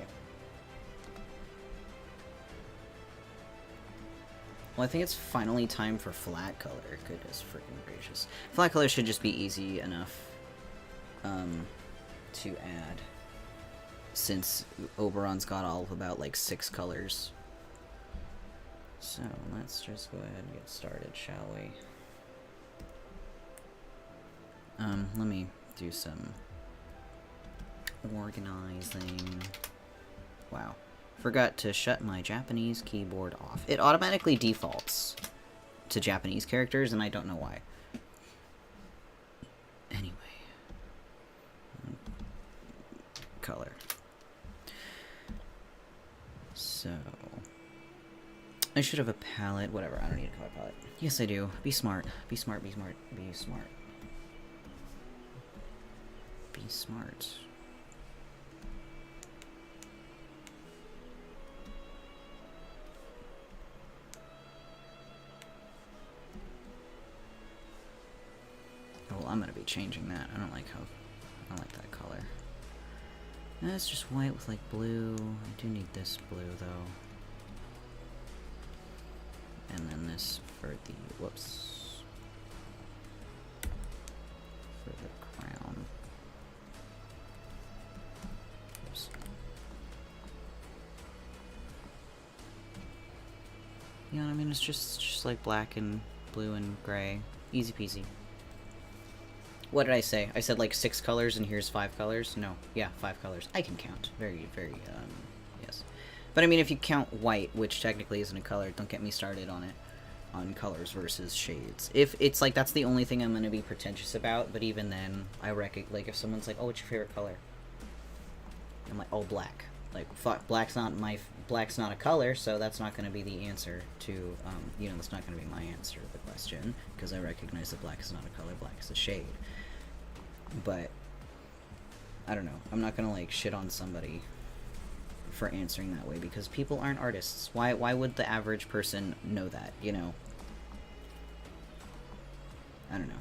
S1: Well, I think it's finally time for flat color. Goodness freaking gracious. Flat color should just be easy enough to add, since Oberon's got all of about, like, 6 colors. So, let's just go ahead and get started, shall we? Let me do some organizing. Wow. Forgot to shut my Japanese keyboard off. It automatically defaults to Japanese characters, and I don't know why. Anyway. Color. So. I should have a palette. Whatever, I don't need a color palette. Yes, I do. Be smart. Be smart, be smart, be smart. Be smart. Well, I'm gonna be changing that. I don't like that color. That's just white with, like, blue. I do need this blue, though. And then this for the, whoops. For the crown. Oops. Yeah, I mean, it's just like black and blue and gray. Easy peasy. What did I say? I said like 6 colors and here's 5 colors? No. Yeah, 5 colors. I can count. Very, very, yes. But I mean, if you count white, which technically isn't a color, don't get me started on it. On colors versus shades. If it's like, that's the only thing I'm gonna be pretentious about, but even then, I reckon, like, if someone's like, oh, what's your favorite color? I'm like, oh, black. Like, fuck, black's not a color, so that's not gonna be the answer to, you know, that's not gonna be my answer to the question, because I recognize that black is not a color, black is a shade. But, I don't know, I'm not gonna, like, shit on somebody for answering that way, because people aren't artists. Why would the average person know that, you know? I don't know.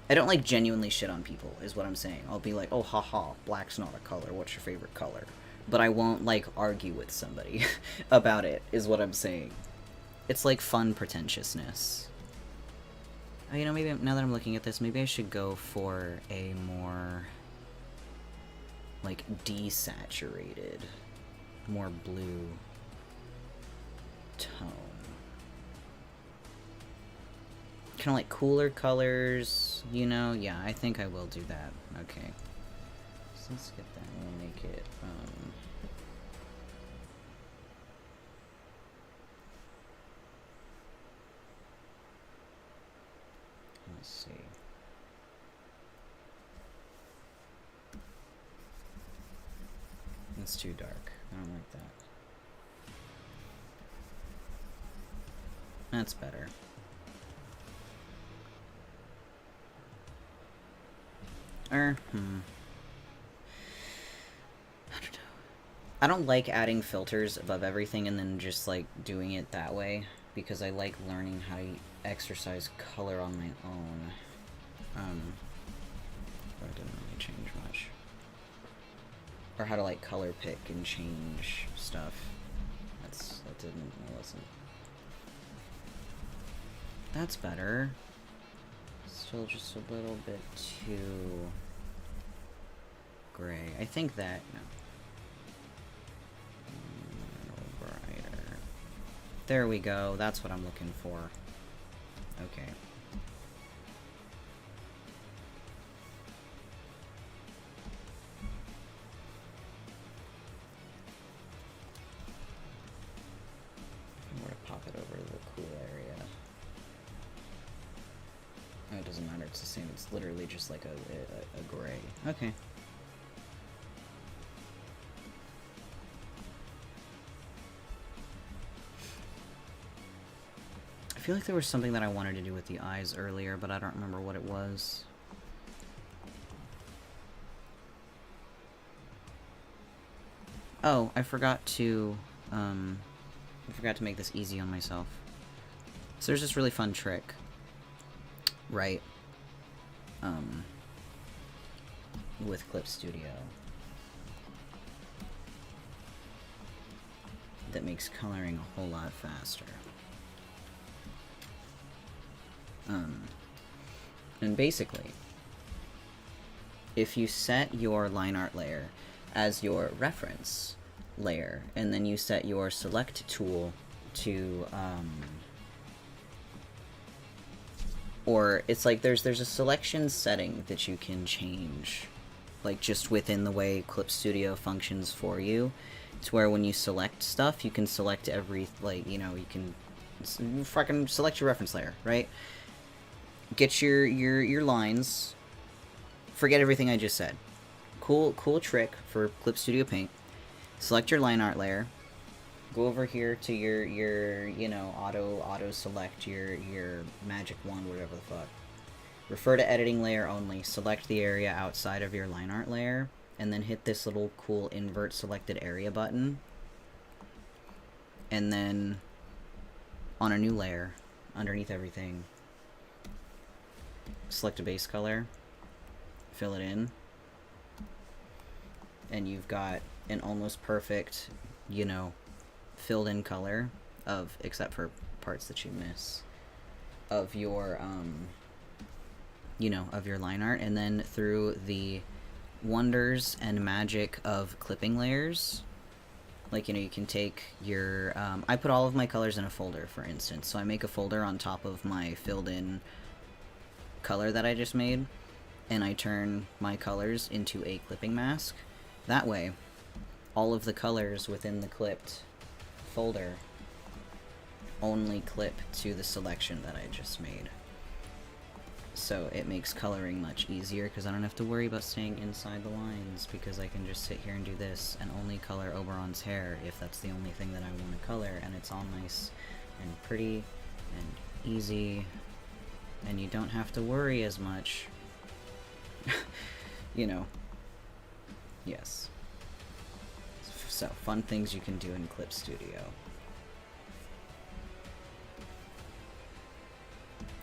S1: I don't, like, genuinely shit on people, is what I'm saying. I'll be like, oh, haha, black's not a color, what's your favorite color? But I won't, like, argue with somebody about it, is what I'm saying. It's, like, fun pretentiousness. Oh, you know, maybe, now that I'm looking at this, maybe I should go for a more, like, desaturated, more blue tone. kind of like cooler colors, you know? Yeah, I think I will do that. Okay. So let's get that. We'll make it, let's see. It's too dark. I don't like that. That's better. I don't know. I don't like adding filters above everything and then just like doing it that way, because I like learning how to exercise color on my own. But it didn't really change much. Or how to like color pick and change stuff. That didn't listen. That's better. Still just a little bit too gray. I think that, no. A little brighter. There we go. That's what I'm looking for. Okay. I'm going to pop it over to the cool area. Oh, it doesn't matter, it's the same, it's literally just like a gray. Okay. I feel like there was something that I wanted to do with the eyes earlier, but I don't remember what it was. Oh, I forgot to make this easy on myself. So there's this really fun trick. Right, with Clip Studio that makes coloring a whole lot faster. And basically, if you set your line art layer as your reference layer, and then you set your select tool to, or it's like there's a selection setting that you can change, like just within the way Clip Studio functions for you. It's where when you select stuff, you can select every, like, you know, you can fucking select your reference layer, right? Get your lines. Forget everything I just said. Cool trick for Clip Studio Paint. Select your line art layer. Go over here to your you know, auto select your magic wand, whatever the fuck. Refer to editing layer only. Select the area outside of your line art layer, and then hit this little cool invert selected area button. And then on a new layer, underneath everything, select a base color, fill it in, and you've got an almost perfect, you know, filled in color of, except for parts that you miss, of your you know, of your line art. And then through the wonders and magic of clipping layers, like, you know, you can take your I put all of my colors in a folder, for instance. So I make a folder on top of my filled in color that I just made, and I turn my colors into a clipping mask. That way all of the colors within the clipped folder only clip to the selection that I just made. So it makes coloring much easier, because I don't have to worry about staying inside the lines, because I can just sit here and do this and only color Oberon's hair if that's the only thing that I want to color, and it's all nice and pretty and easy, and you don't have to worry as much. You know. Yes. So, fun things you can do in Clip Studio.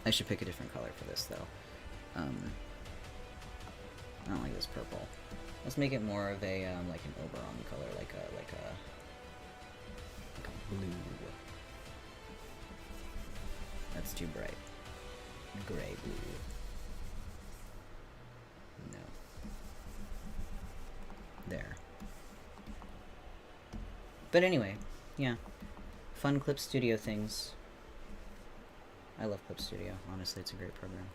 S1: I should pick a different color for this, though. I don't like this purple. Let's make it more of a, like an Oberon color, like a blue. That's too bright. Gray blue. No. There. But anyway, yeah. Fun Clip Studio things. I love Clip Studio. Honestly, it's a great program.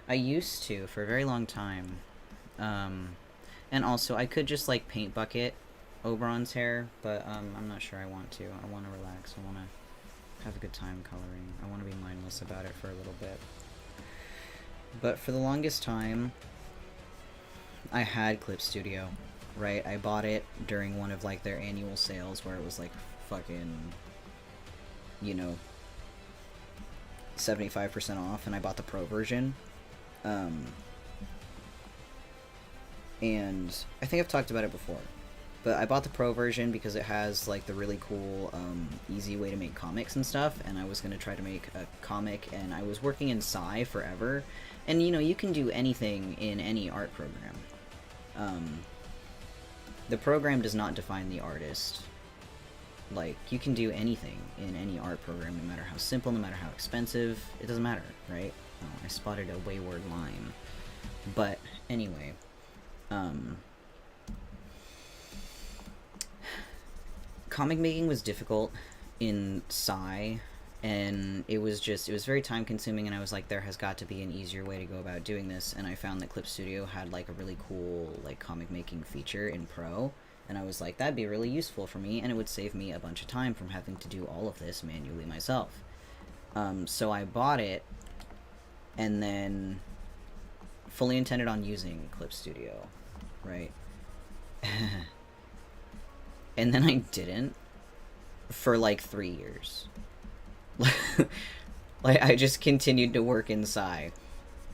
S1: I used to for a very long time. And also, I could just, like, paint bucket Oberon's hair, but I'm not sure I want to. I want to relax. I want to have a good time coloring. I want to be mindless about it for a little bit. But for the longest time, I had Clip Studio, right? I bought it during one of, like, their annual sales where it was, like, fucking, you know, 75% off, and I bought the Pro version. And I think I've talked about it before, but I bought the Pro version because it has, like, the really cool, easy way to make comics and stuff, and I was going to try to make a comic, and I was working in Sci forever, and, you know, you can do anything in any art program. The program does not define the artist. Like, you can do anything in any art program, no matter how simple, no matter how expensive, it doesn't matter, right? Oh, I spotted a wayward line. But, anyway, comic making was difficult in Sci, and it was very time consuming, and I was like, there has got to be an easier way to go about doing this, and I found that Clip Studio had, like, a really cool, like, comic making feature in Pro, and I was like, that'd be really useful for me, and it would save me a bunch of time from having to do all of this manually myself. So I bought it, and then fully intended on using Clip Studio, right? And then I didn't for, like, 3 years. Like, I just continued to work in Sci,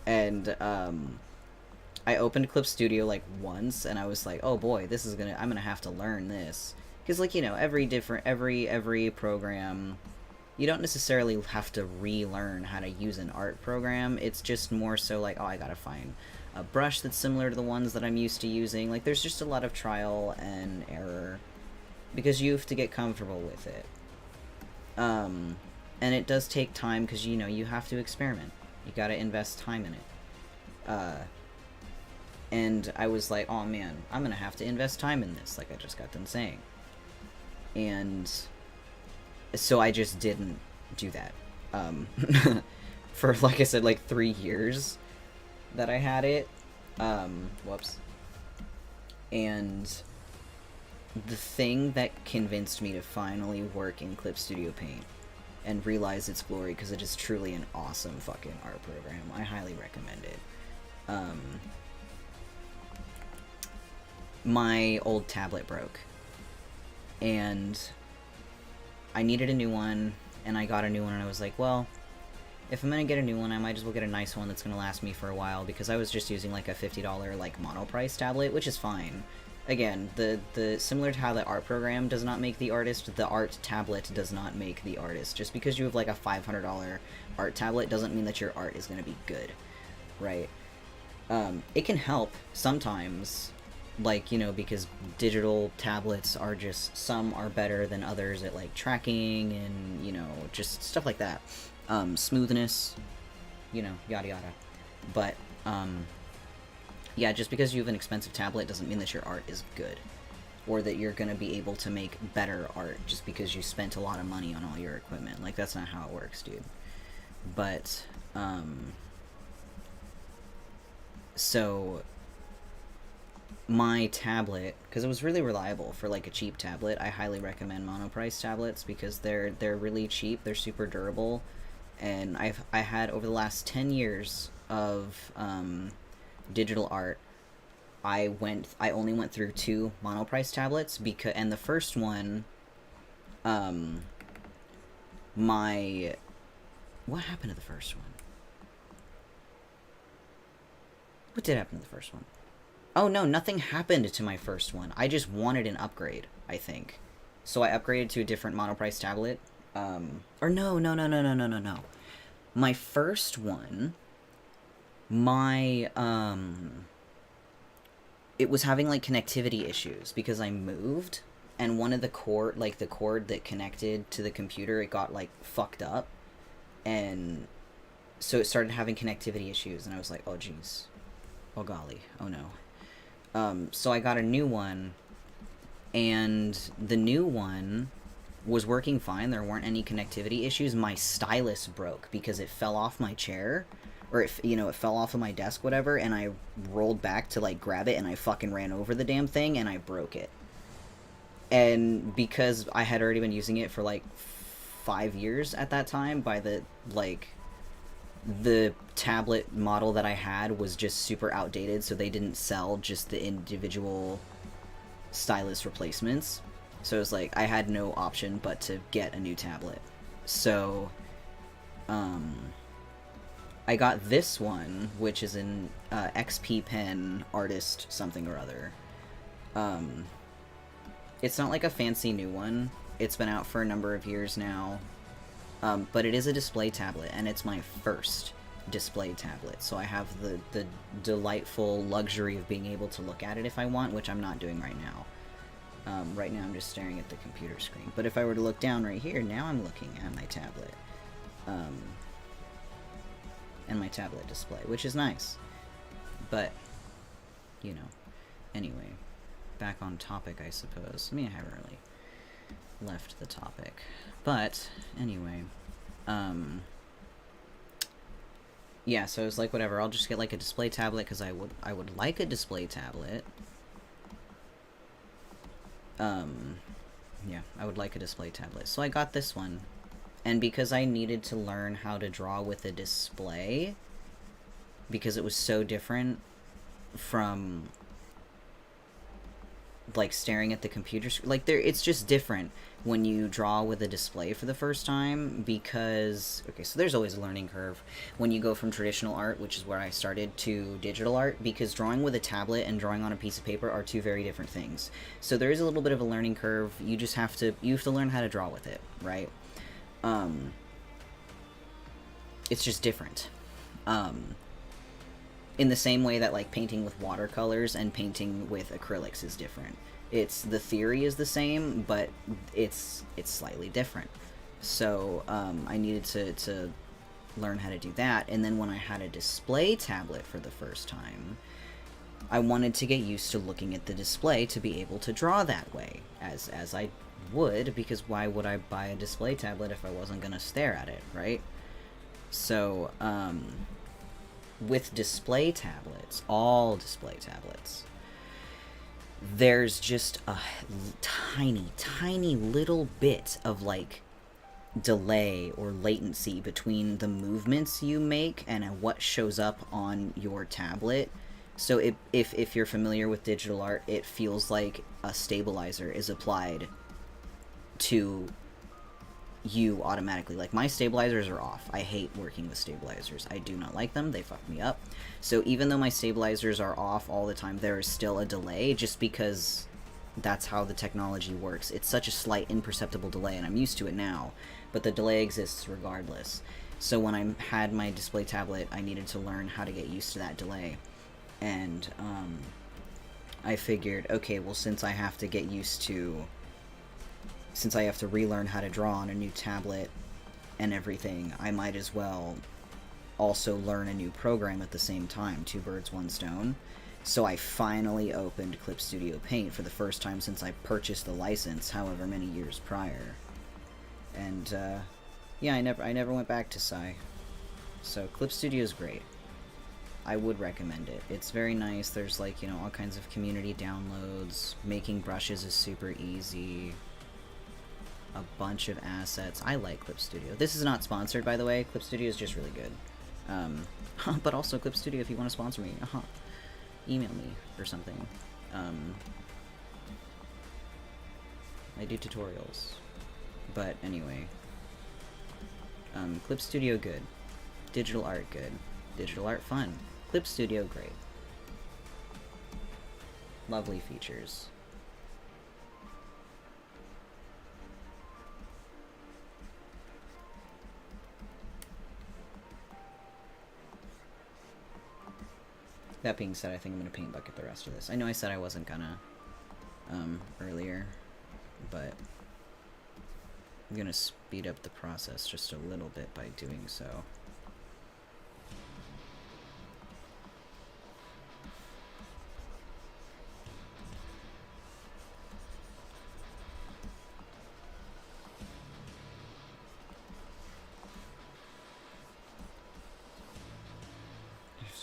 S1: and I opened Clip Studio, like, once, and I was like, oh boy, I'm gonna have to learn this, because, like, you know, every program, you don't necessarily have to relearn how to use an art program. It's just more so like, oh, I gotta find a brush that's similar to the ones that I'm used to using. Like, there's just a lot of trial and error, because you have to get comfortable with it. And it does take time, because, you know, you have to experiment. You gotta invest time in it. And I was like, oh man, I'm gonna have to invest time in this, like I just got done saying. And so I just didn't do that. For, like I said, like 3 years that I had it. Whoops. And the thing that convinced me to finally work in Clip Studio Paint and realize its glory, because it is truly an awesome fucking art program, I highly recommend it. My old tablet broke, and I needed a new one, and I got a new one, and I was like, well, if I'm gonna get a new one, I might as well get a nice one that's gonna last me for a while, because I was just using, like, a $50, like, monoprice tablet, which is fine. Again, the similar to how the art program does not make the artist, the art tablet does not make the artist. Just because you have, like, a $500 art tablet doesn't mean that your art is gonna be good, right? It can help sometimes, like, you know, because digital tablets are just, some are better than others at, like, tracking and, you know, just stuff like that. Smoothness, you know, yada yada. But, yeah, just because you have an expensive tablet doesn't mean that your art is good, or that you're gonna be able to make better art just because you spent a lot of money on all your equipment. Like, that's not how it works, dude. But, so my tablet, because it was really reliable for, like, a cheap tablet, I highly recommend monoprice tablets, because they're really cheap, they're super durable, and I had, over the last 10 years of digital art, I only went through 2 monoprice tablets, and the first one, what happened to the first one? What did happen to the first one? Oh no, nothing happened to my first one. I just wanted an upgrade, I think. So I upgraded to a different monoprice tablet. Or no. My first one, it was having, like, connectivity issues because I moved, and one of the cord that connected to the computer, it got, like, fucked up, and so it started having connectivity issues, and I was like, oh jeez, oh golly, oh no. So I got a new one, and the new one was working fine. There weren't any connectivity issues. My stylus broke because it fell off my chair, or it fell off of my desk, whatever, and I rolled back to like grab it, and I fucking ran over the damn thing, and I broke it. And because I had already been using it for like 5 years at that time, by the tablet model that I had was just super outdated, so they didn't sell just the individual stylus replacements. So it was like I had no option but to get a new tablet. So I got this one, which is an XP Pen Artist something or other. It's not like a fancy new one. It's been out for a number of years now. But it is a display tablet, and it's my first display tablet. So I have the delightful luxury of being able to look at it if I want, which I'm not doing right now. Right now I'm just staring at the computer screen. But if I were to look down right here, now I'm looking at my tablet. And my tablet display, which is nice. But, you know. Anyway, back on topic, I suppose. I mean, I haven't really left the topic. But, anyway. Yeah, so I was like, whatever, I'll just get like a display tablet, because I would like a display tablet. Yeah, I would like a display tablet. So I got this one. And because I needed to learn how to draw with a display, because it was so different from like staring at the computer screen, like it's just different when you draw with a display for the first time, because okay, so there's always a learning curve when you go from traditional art, which is where I started, to digital art, because drawing with a tablet and drawing on a piece of paper are two very different things. So there is a little bit of a learning curve. You have to learn how to draw with it, right? It's just different. In the same way that like painting with watercolors and painting with acrylics is different. The theory is the same, but it's slightly different. So I needed to learn how to do that. And then when I had a display tablet for the first time, I wanted to get used to looking at the display to be able to draw that way, as I would, because why would I buy a display tablet if I wasn't going to stare at it, right? So, with display tablets, all display tablets, there's just a tiny little bit of, like, delay or latency between the movements you make and what shows up on your tablet. So if you're familiar with digital art, it feels like a stabilizer is applied to you automatically. Like, my stabilizers are off. I hate working with stabilizers. I do not like them. They fuck me up. So even though my stabilizers are off all the time, there is still a delay, just because that's how the technology works. It's such a slight imperceptible delay, and I'm used to it now, but the delay exists regardless. So when I had my display tablet, I needed to learn how to get used to that delay. And I figured, okay, well, since I have to relearn how to draw on a new tablet and everything, I might as well also learn a new program at the same time. Two birds, one stone. So I finally opened Clip Studio Paint for the first time since I purchased the license, however many years prior. And yeah, I never went back to Psy. So Clip Studio is great. I would recommend it. It's very nice. There's, like, you know, all kinds of community downloads. Making brushes is super easy. A bunch of assets. I like Clip Studio. This is not sponsored, by the way. Clip Studio is just really good. But also, Clip Studio, if you want to sponsor me, email me or something. I do tutorials. But anyway. Clip Studio, good. Digital art, good. Digital art, fun. Clip Studio, great. Lovely features. That being said, I think I'm going to paint bucket the rest of this. I know I said I wasn't gonna earlier, but I'm going to speed up the process just a little bit by doing so.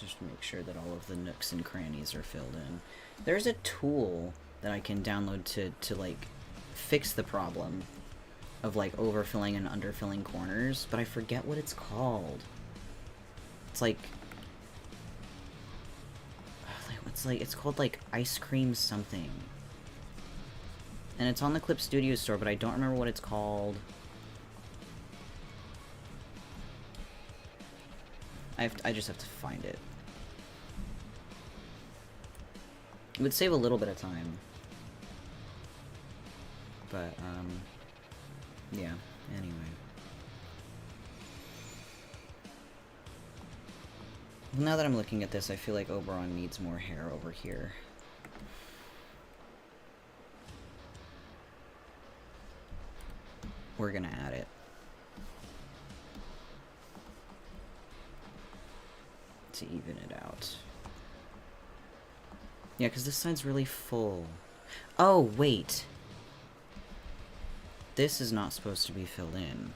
S1: just to make sure that all of the nooks and crannies are filled in. There's a tool that I can download to like, fix the problem of, like, overfilling and underfilling corners, but I forget what it's called. It's like... it's called, like, ice cream something. And it's on the Clip Studio store, but I don't remember what it's called. I just have to find it. It would save a little bit of time. But, yeah, anyway. Well, now that I'm looking at this, I feel like Oberon needs more hair over here. We're gonna add it. To even it out. Yeah, because this side's really full. Oh, wait. This is not supposed to be filled in.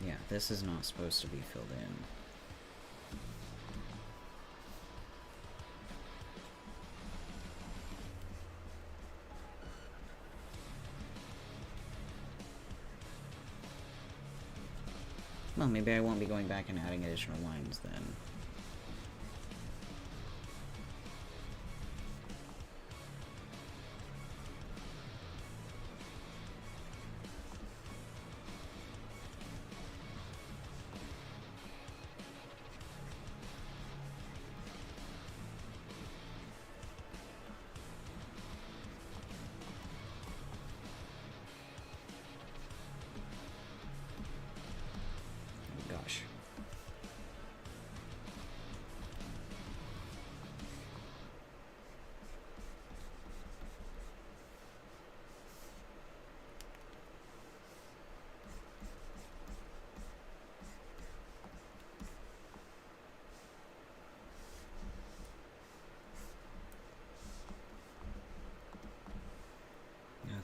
S1: Yeah, this is not supposed to be filled in. Well, maybe I won't be going back and adding additional lines then.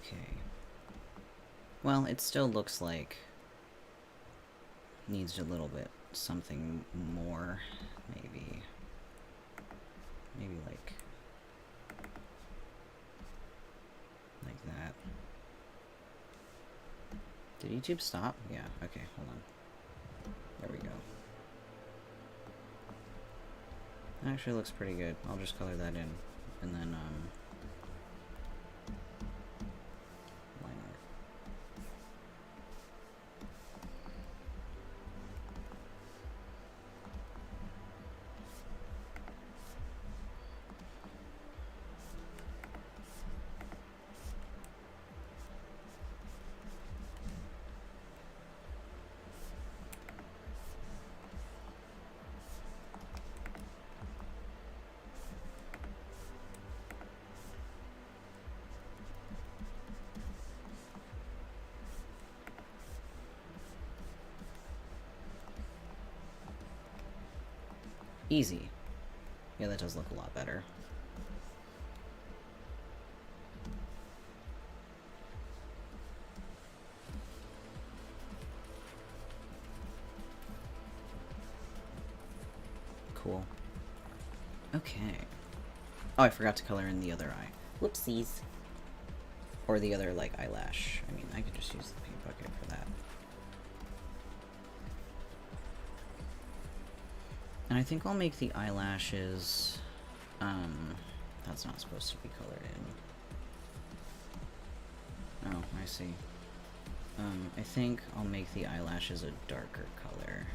S1: Okay. Well, it still looks like needs a little bit something more, maybe. Maybe like that. Did YouTube stop? Yeah, okay, hold on. There we go. That actually looks pretty good. I'll just color that in. And then, line art. Easy. Yeah, that does look a lot better. Cool. Okay. Oh, I forgot to color in the other eye. Whoopsies. Or the other, like, eyelash. I mean, I could just use the paint bucket for that. And I think I'll make the eyelashes, that's not supposed to be colored in. Oh, I see. I think I'll make the eyelashes a darker color.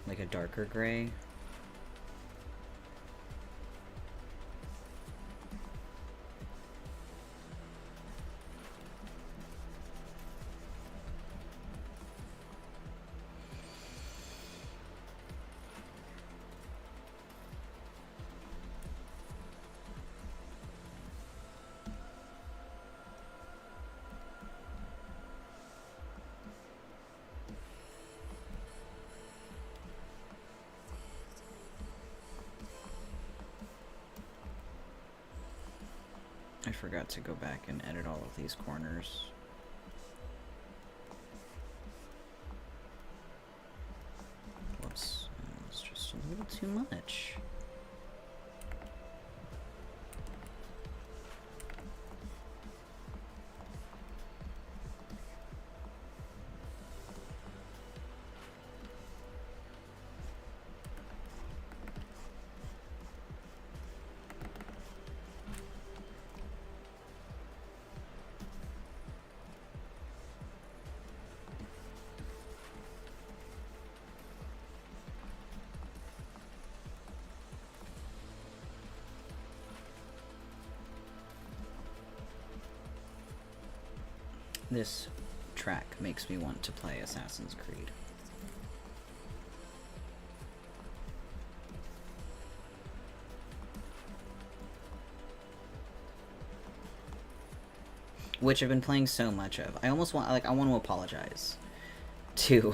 S1: Like a darker gray. I forgot to go back and edit all of these corners. little too much. This track makes me want to play Assassin's Creed. Which I've been playing so much of. I almost want, like, I want to apologize to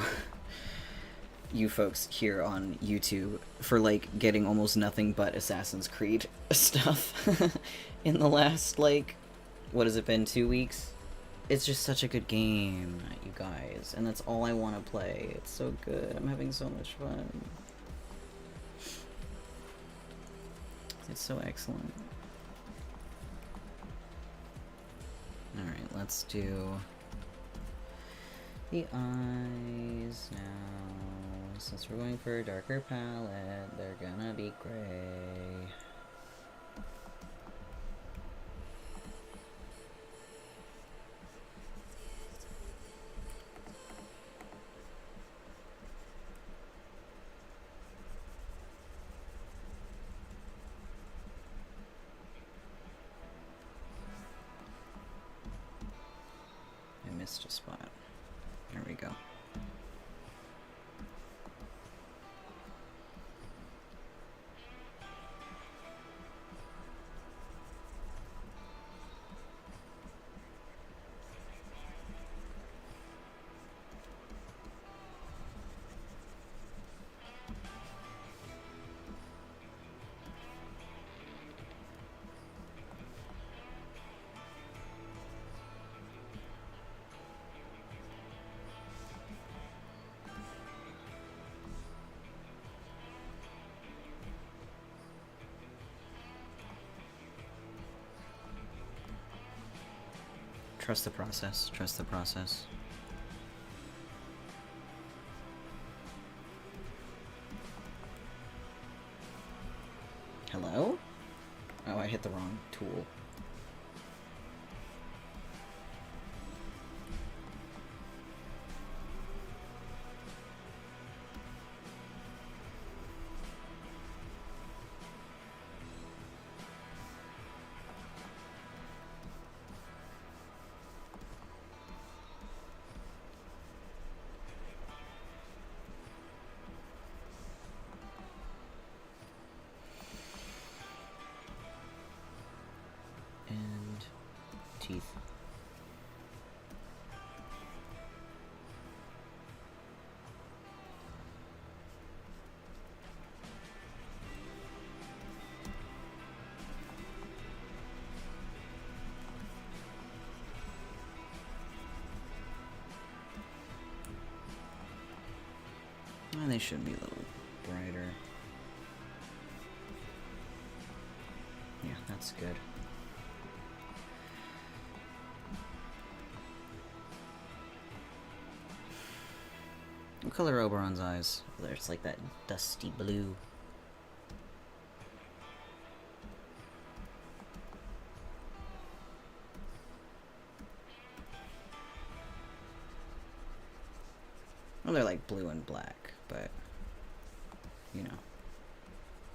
S1: you folks here on YouTube for, like, getting almost nothing but Assassin's Creed stuff in the last, like, what has it been, 2 weeks? It's just such a good game, you guys, and that's all I want to play. It's so good. I'm having so much fun. It's so excellent. Alright, let's do the eyes now. Since we're going for a darker palette, they're gonna be gray. Missed a spot. There we go. Trust the process. Trust the process. Hello? Oh, I hit the wrong tool. Teeth. Oh, they should be a little brighter. Yeah, that's good. What color are Oberon's eyes? There's like that dusty blue. Well, they're like blue and black, but you know.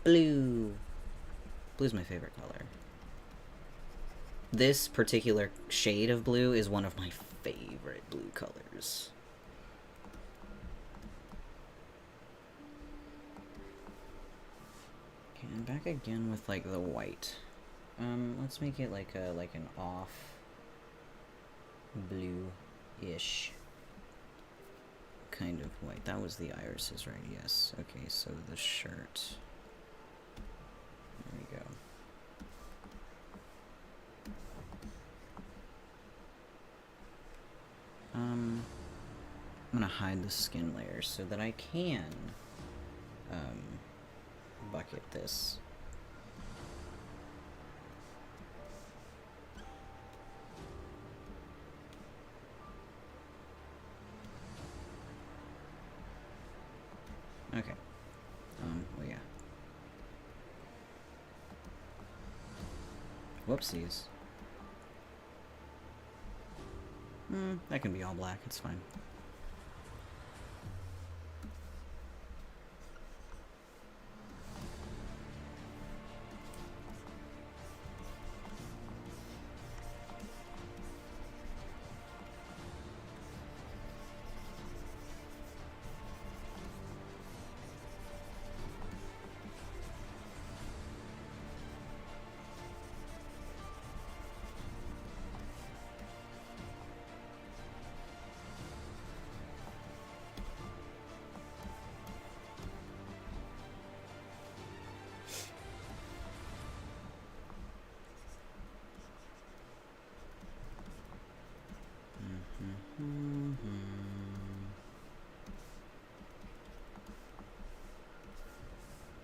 S1: Blue. Blue's my favorite color. This particular shade of blue is one of my favorite blue colors. And back again with like the white. Let's make it like a an off blue-ish kind of white. That was the irises, right? Yes. Okay, so the shirt. There we go. I'm gonna hide the skin layers so that I can bucket this. Okay. Oh yeah. Whoopsies. That can be all black, it's fine.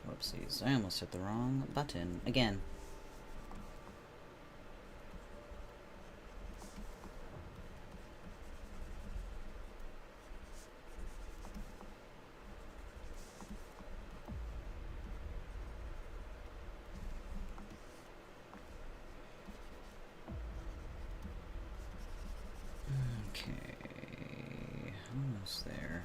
S1: Whoopsies, I almost hit the wrong button again. Okay, almost there.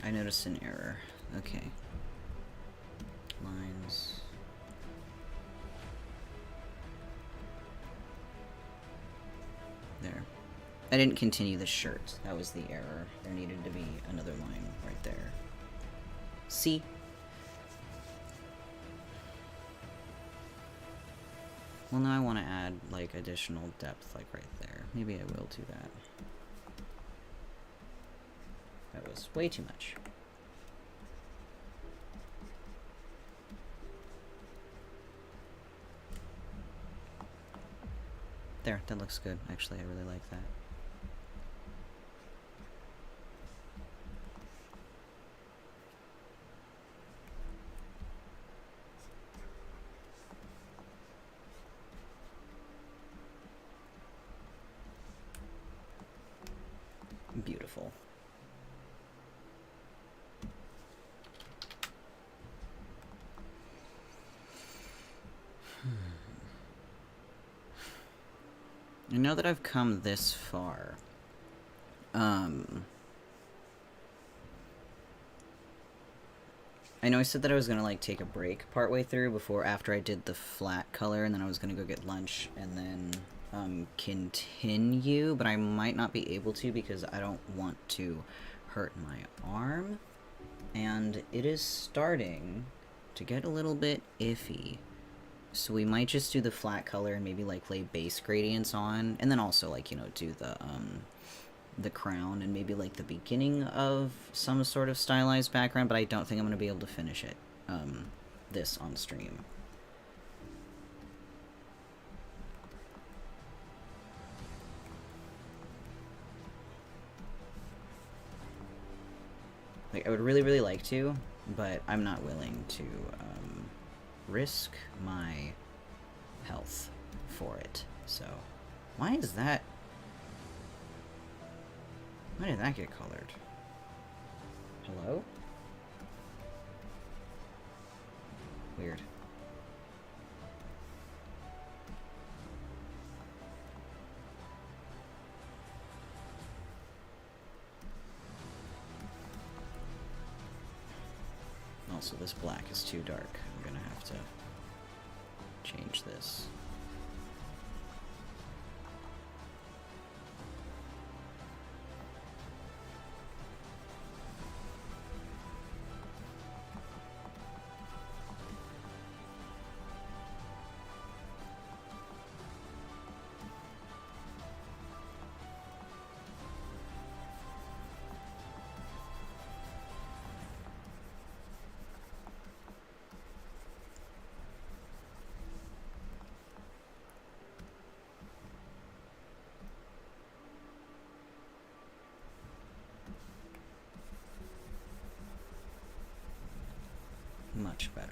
S1: I noticed an error. Okay. Lines. There. I didn't continue the shirt. That was the error. There needed to be another line right there. See? Well, now I want to add, like, additional depth, like, right there. Maybe I will do that. That was way too much. There, that looks good. Actually, I really like that. Beautiful. I know that I've come this far. I know I said that I was gonna like take a break partway through after I did the flat color, and then I was gonna go get lunch and then continue, but I might not be able to because I don't want to hurt my arm, and it is starting to get a little bit iffy. So we might just do the flat color and maybe like lay base gradients on, and then also like, you know, do the crown and maybe like the beginning of some sort of stylized background, but I don't think I'm going to be able to finish it, this on stream. Like, I would really, really like to, but I'm not willing to, risk my health for it. So, why is that? Why did that get colored? Hello? Weird. Also, this black is too dark. I'm gonna have to change this. much better.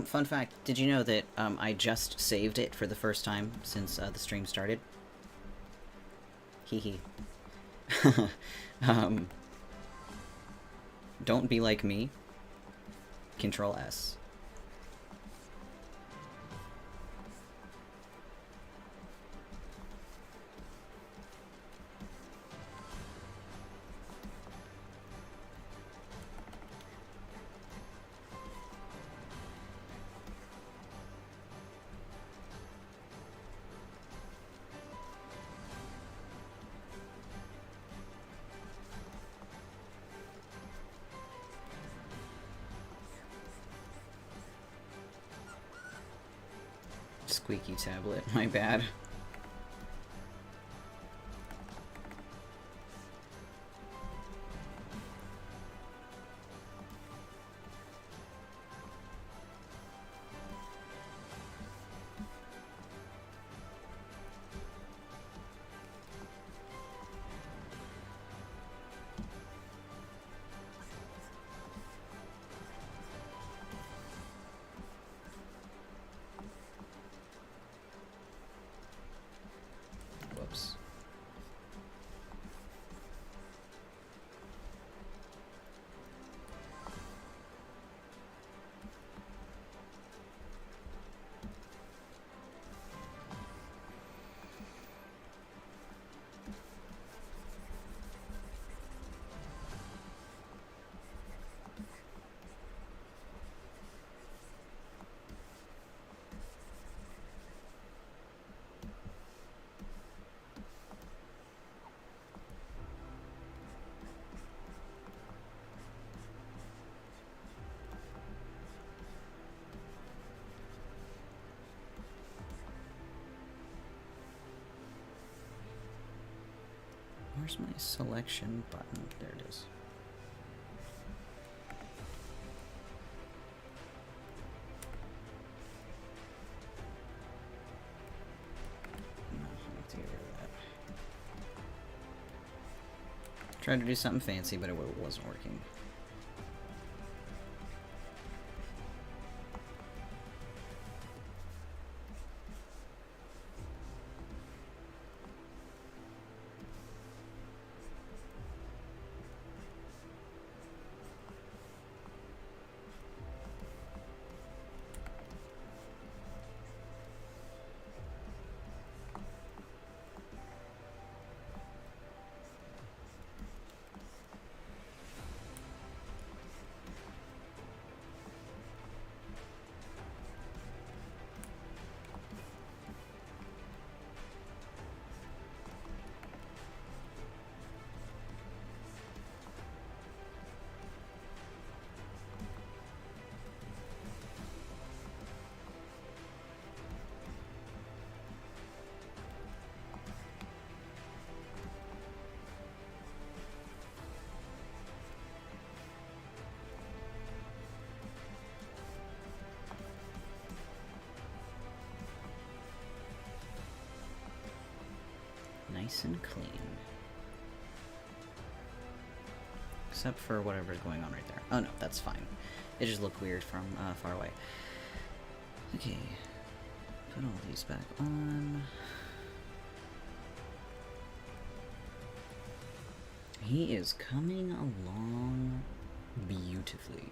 S1: Fun fact, did you know that I just saved it for the first time since the stream started? Hee hee. Don't be like me. Control S. Squeaky tablet, my bad. Whoops. Where's my selection button? There it is. No, let's get rid of that. Tried to do something fancy, but it wasn't working. Nice and clean. Except for whatever's going on right there. Oh no, that's fine. It just looked weird from far away. Okay. Put all these back on. He is coming along beautifully.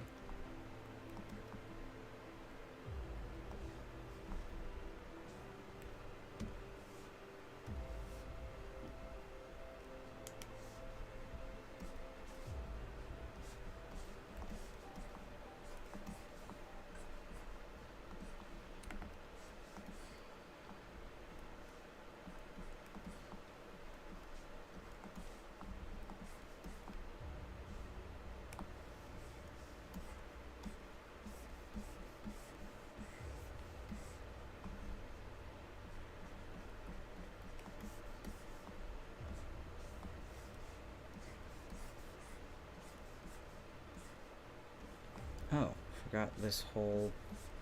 S1: forgot this whole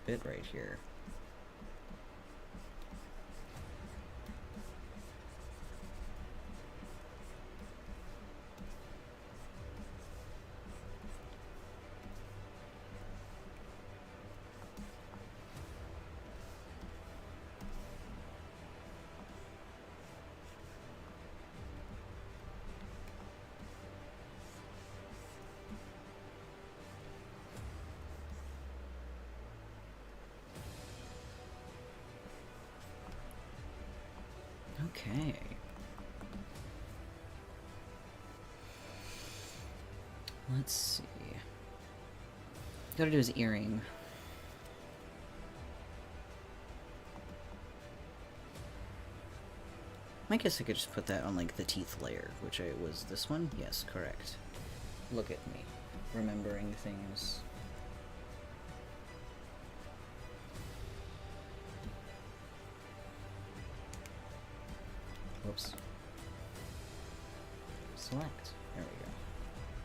S1: bit right here. Okay. Let's see. Gotta do his earring. I guess I could just put that on, like, the teeth layer, which was this one? Yes, correct. Look at me. Remembering things. Whoops. Select. There we go.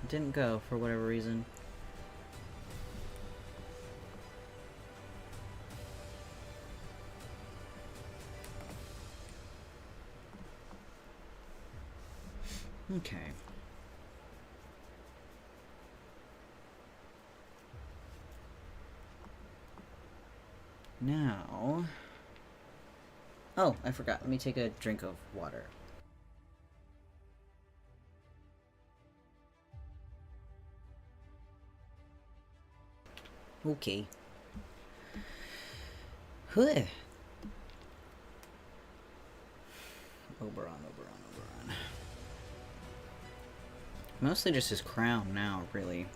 S1: It didn't go for whatever reason. Okay. Now... Oh, I forgot. Let me take a drink of water. Okay. Huh. Oberon. Mostly just his crown now, really.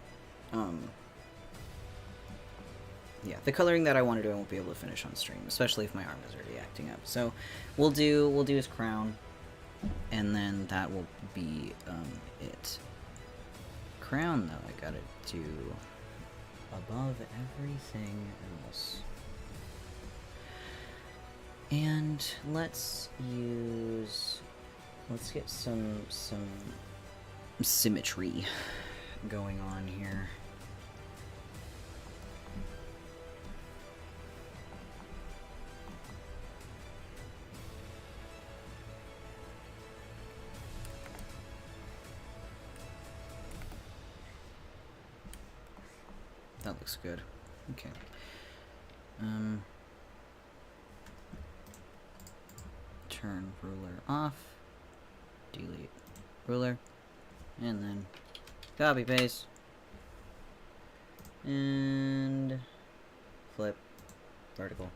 S1: Yeah, the coloring that I want to do I won't be able to finish on stream, especially if my arm is already acting up. So we'll do his crown, and then that will be it. Crown though, I gotta do above everything else. And let's get some symmetry going on here. That looks good. Okay. Turn ruler off. Delete ruler. And then copy paste. And flip vertical.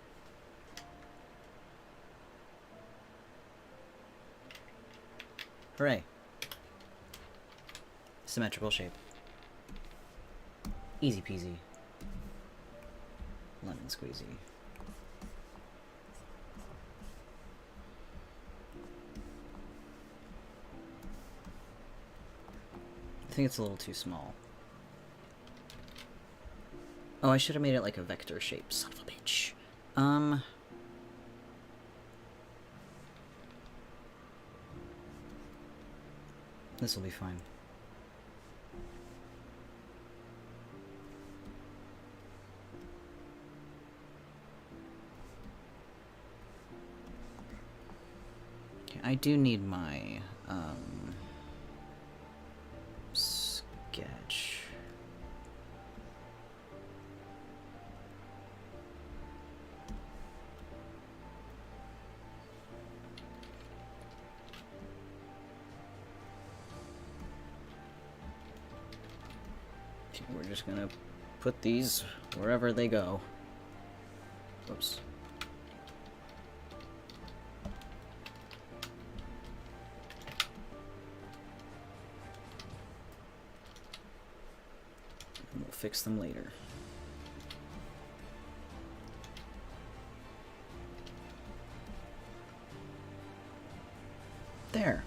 S1: Hooray. Symmetrical shape. Easy peasy. Lemon squeezy. I think it's a little too small. Oh, I should have made it like a vector shape. Son of a bitch. This will be fine. I do need my, sketch. Okay, we're just gonna put these wherever they go. Oops. We'll fix them later. There.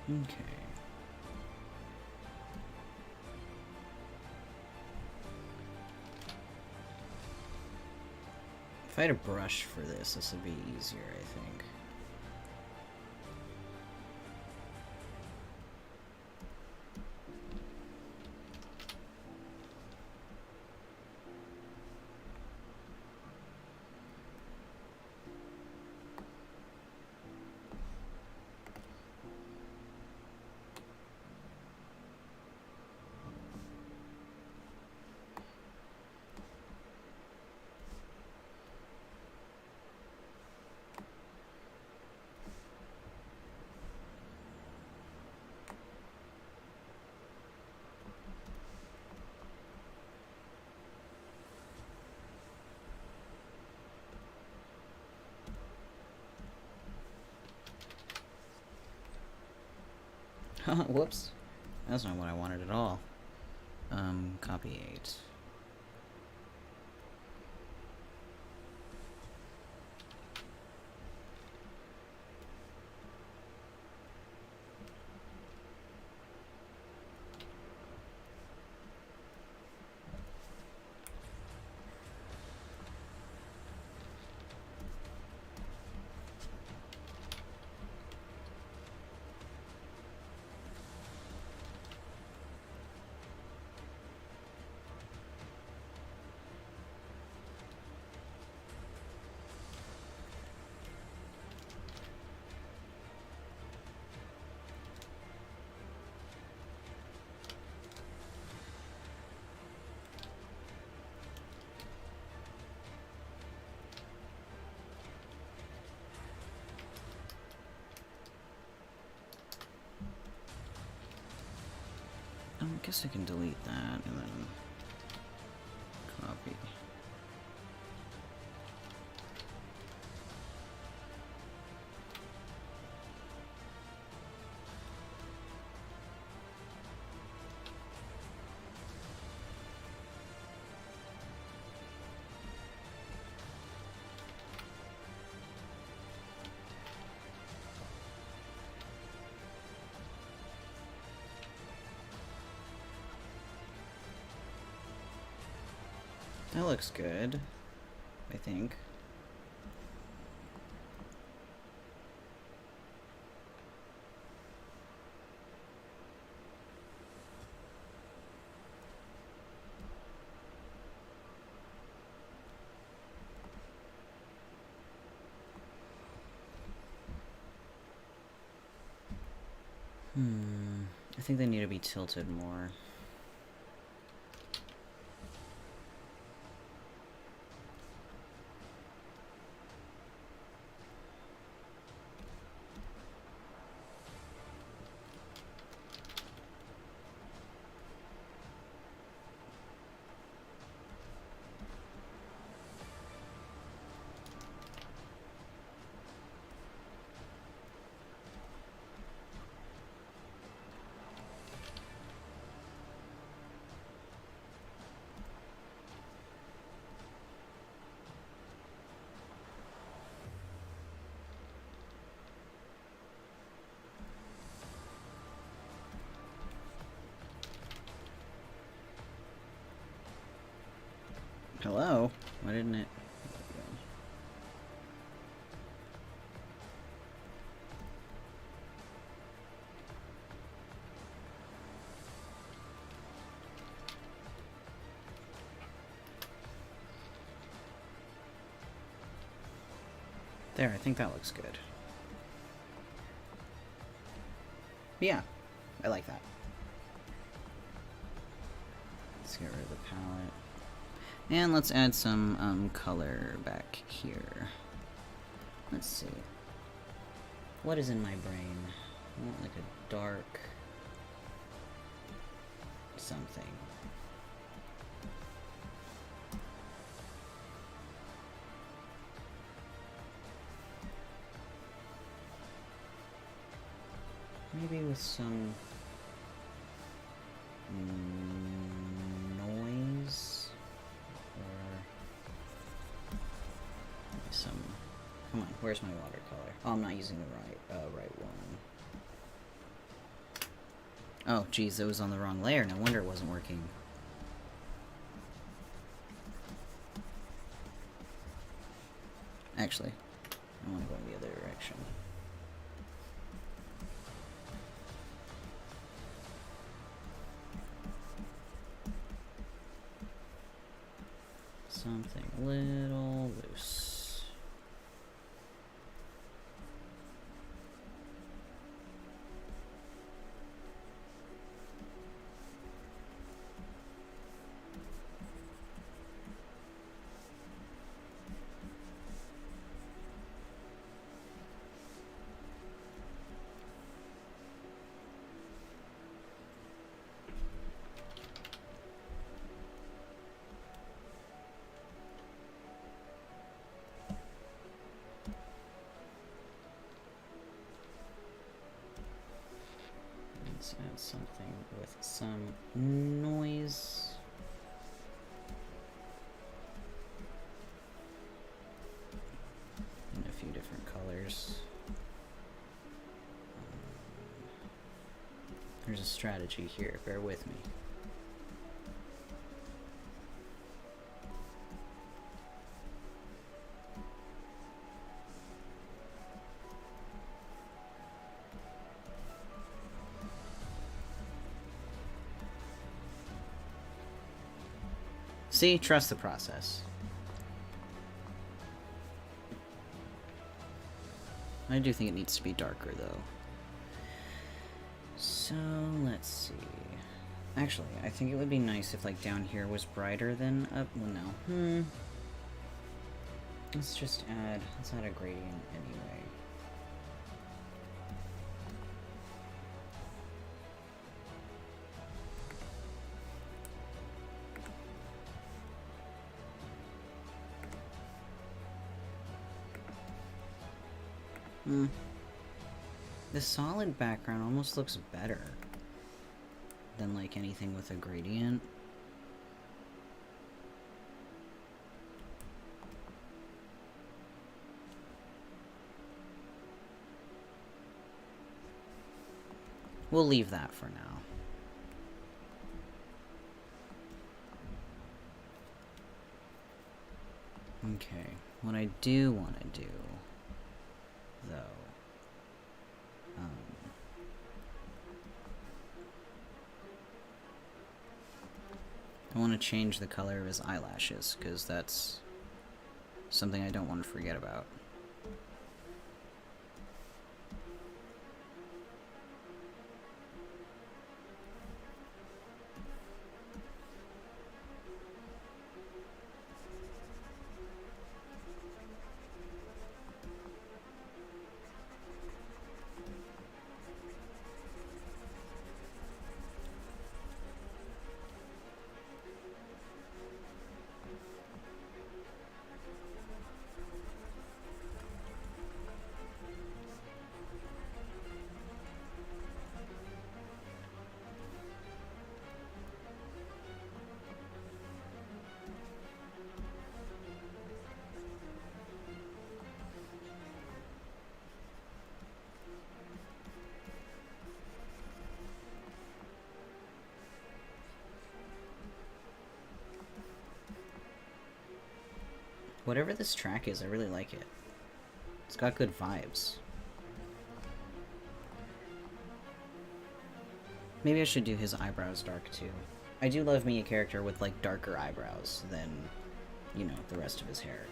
S1: Okay. If I had a brush for this, this would be easier, I think. Whoops. That's not what I wanted at all. Copy 8. I guess I can delete that and then copy. That looks good, I think. I think they need to be tilted more. Hello? Why didn't it? There, I think that looks good. Yeah, I like that. Let's get rid of the palette. And let's add some color back here. Let's see. What is in my brain? I want like a dark something. Maybe with some noise or some. Come on, where's my watercolor? Oh, I'm not using the right one. Oh, geez, it was on the wrong layer. No wonder it wasn't working. Actually, I want to go in the other direction. Something a little loose. Let's add something with some noise. In a few different colors. There's a strategy here, bear with me. See, trust the process. I do think it needs to be darker, though. So, let's see. Actually, I think it would be nice if, like, down here was brighter than up. Well, no. Let's add a gradient anyway. The solid background almost looks better than, like, anything with a gradient. We'll leave that for now. Okay, what I do want to do, though, I want to change the color of his eyelashes, because that's something I don't want to forget about. Whatever this track is, I really like it. It's got good vibes. Maybe I should do his eyebrows dark too. I do love me a character with, like, darker eyebrows than, you know, the rest of his hair.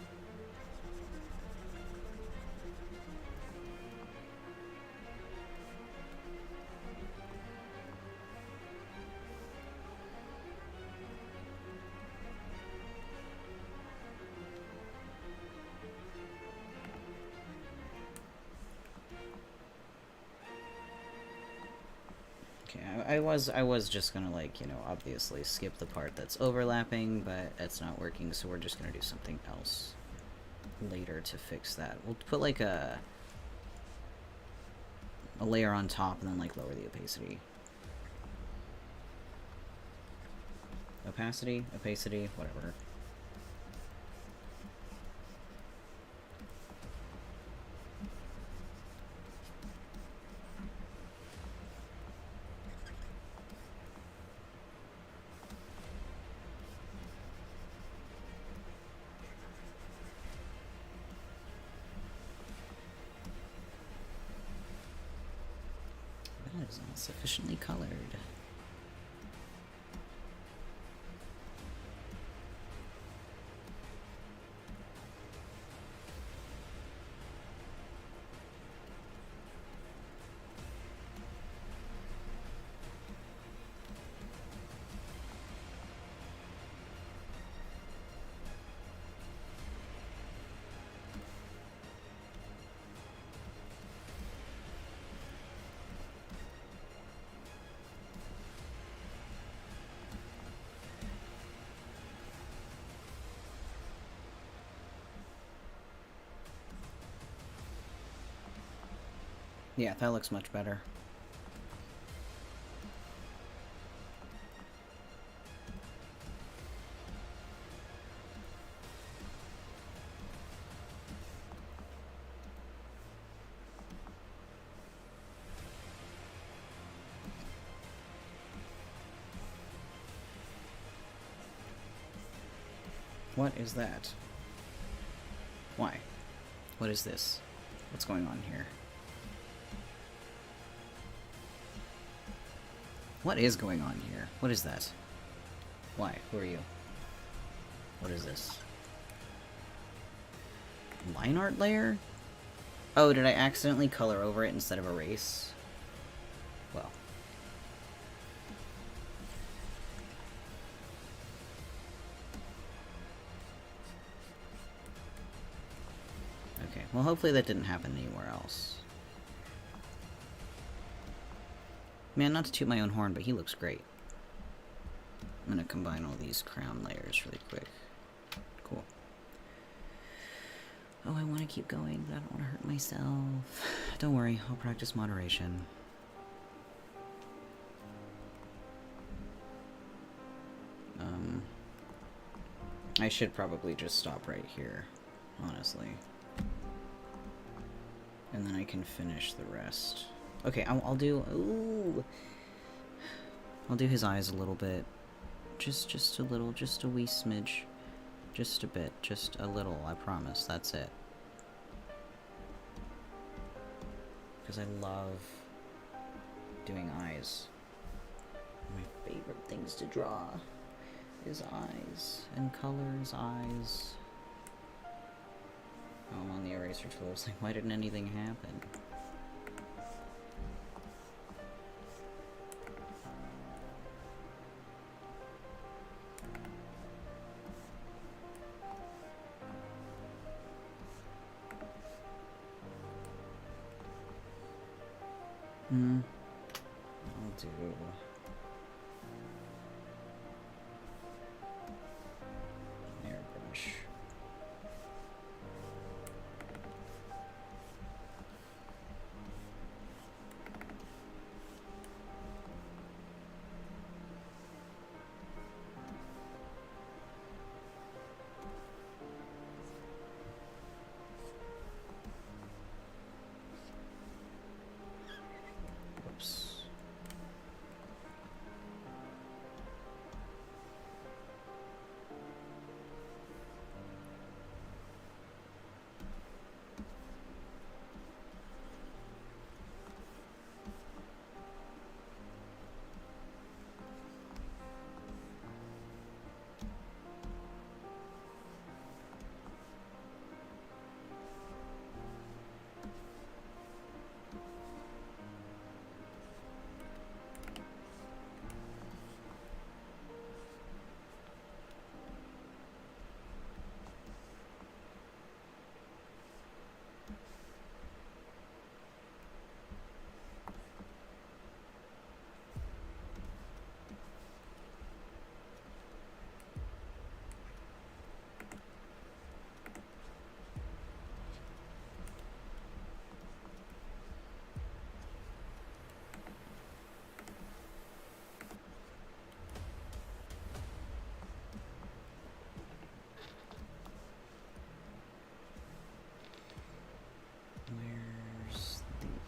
S1: I was just gonna, like, you know, obviously skip the part that's overlapping, but it's not working, so we're just gonna do something else later to fix that. We'll put, like, a layer on top and then, like, lower the opacity. Opacity, whatever. That is not sufficiently colored. Yeah, that looks much better. What is that? Why? What is this? What's going on here? What is going on here? What is that? Why? Who are you? What is this? Line art layer? Oh, did I accidentally color over it instead of erase? Well. Okay, well hopefully that didn't happen anywhere else. Man, not to toot my own horn, but he looks great. I'm gonna combine all these crown layers really quick. Cool. Oh, I want to keep going, but I don't want to hurt myself. Don't worry, I'll practice moderation. I should probably just stop right here, honestly. And then I can finish the rest. Okay, I'll do... Ooh! I'll do his eyes a little bit. Just a little, just a wee smidge. Just a bit, just a little, I promise, that's it. Because I love doing eyes. My favorite things to draw is eyes, and colors, eyes. Oh, I'm on the eraser tool, it's like, why didn't anything happen? I'll do... airbrush.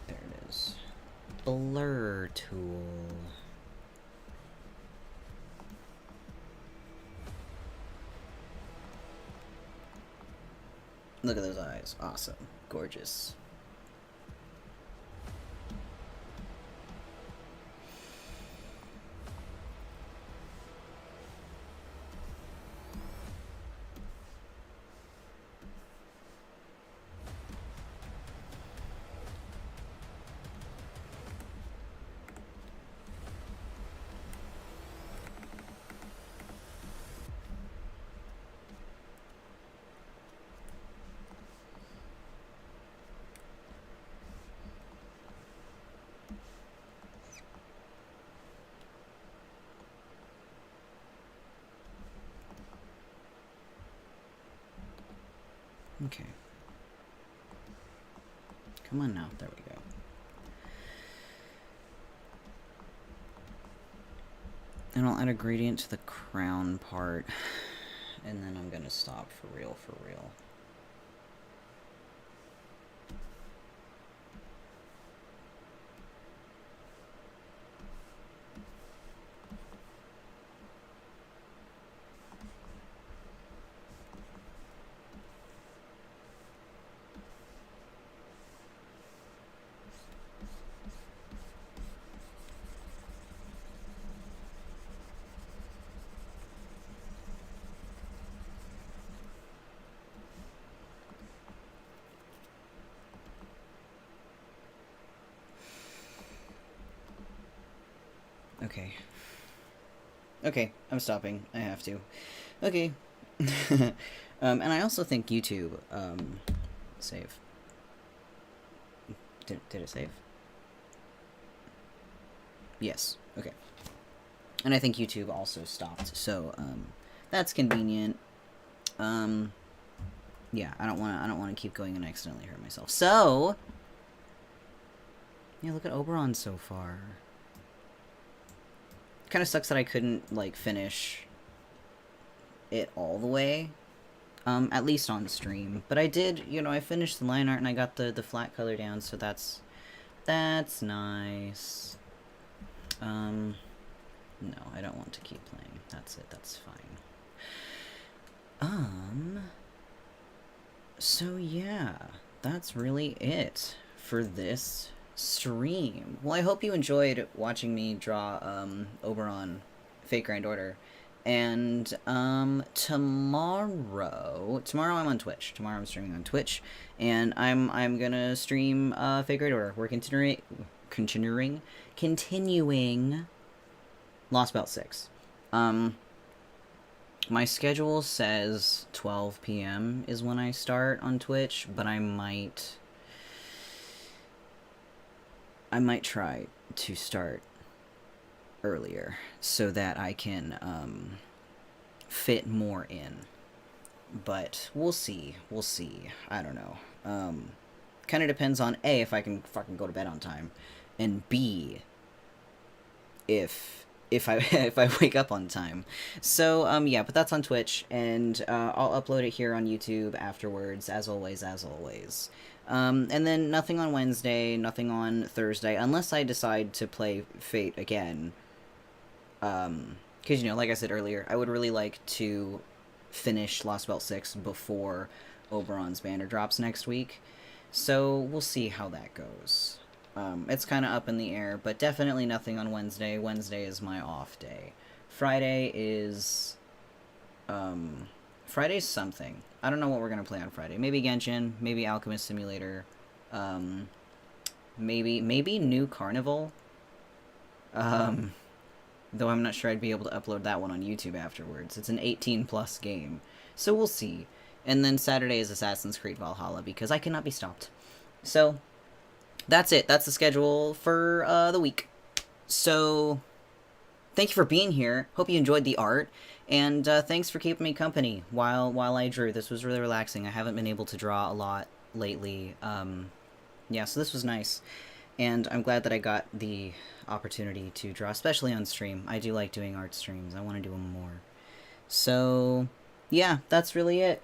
S1: There it is. Blur tool. Look at those eyes. Awesome. Gorgeous. Okay. Come on now. There we go. And I'll add a gradient to the crown part. And then I'm gonna stop for real, for real. Okay. Okay, I'm stopping. I have to. Okay. And I also think YouTube, save. Did it save? Yes. Okay. And I think YouTube also stopped, so, that's convenient. Yeah, I don't want to keep going and accidentally hurt myself. So, yeah, look at Oberon so far. Kind of sucks that I couldn't, like, finish it all the way, at least on stream. But I did, you know, I finished the line art and I got the flat color down, so that's nice. No, I don't want to keep playing. That's it, that's fine. So yeah, that's really it for this stream. Well, I hope you enjoyed watching me draw, Oberon, Fate Grand Order. And, tomorrow I'm on Twitch. Tomorrow I'm streaming on Twitch, and I'm gonna stream, Fate Grand Order. We're continuing Lost Belt 6. My schedule says 12 p.m. is when I start on Twitch, but I might try to start earlier so that I can fit more in. But we'll see. I don't know. Kind of depends on A, if I can fucking go to bed on time, and B, if I wake up on time. So, yeah, but that's on Twitch, and I'll upload it here on YouTube afterwards, as always. And then nothing on Wednesday, nothing on Thursday, unless I decide to play Fate again. Because, you know, like I said earlier, I would really like to finish Lost Belt 6 before Oberon's banner drops next week. So, we'll see how that goes. It's kind of up in the air, but definitely nothing on Wednesday. Wednesday is my off day. Friday is... Friday's something. I don't know what we're going to play on Friday. Maybe Genshin, maybe Alchemist Simulator, maybe New Carnival. Though I'm not sure I'd be able to upload that one on YouTube afterwards. It's an 18+ game. So we'll see. And then Saturday is Assassin's Creed Valhalla, because I cannot be stopped. So... that's it. That's the schedule for the week. So, thank you for being here. Hope you enjoyed the art, and thanks for keeping me company while I drew. This was really relaxing. I haven't been able to draw a lot lately. Yeah, so this was nice, and I'm glad that I got the opportunity to draw, especially on stream. I do like doing art streams. I want to do them more. So, yeah, that's really it.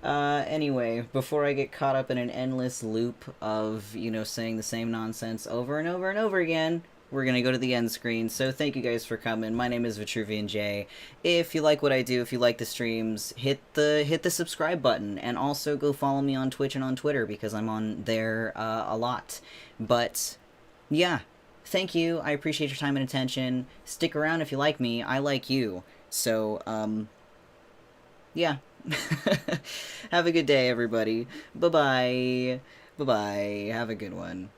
S1: Anyway, before I get caught up in an endless loop of, you know, saying the same nonsense over and over and over again, we're gonna go to the end screen. So thank you guys for coming. My name is Vitruvian Jay. If you like what I do, if you like the streams, hit the subscribe button, and also go follow me on Twitch and on Twitter, because I'm on there a lot. But yeah, thank you. I appreciate your time and attention. Stick around if you like me. I like you. So yeah. Have a good day, everybody. Bye-bye. Bye-bye. Have a good one.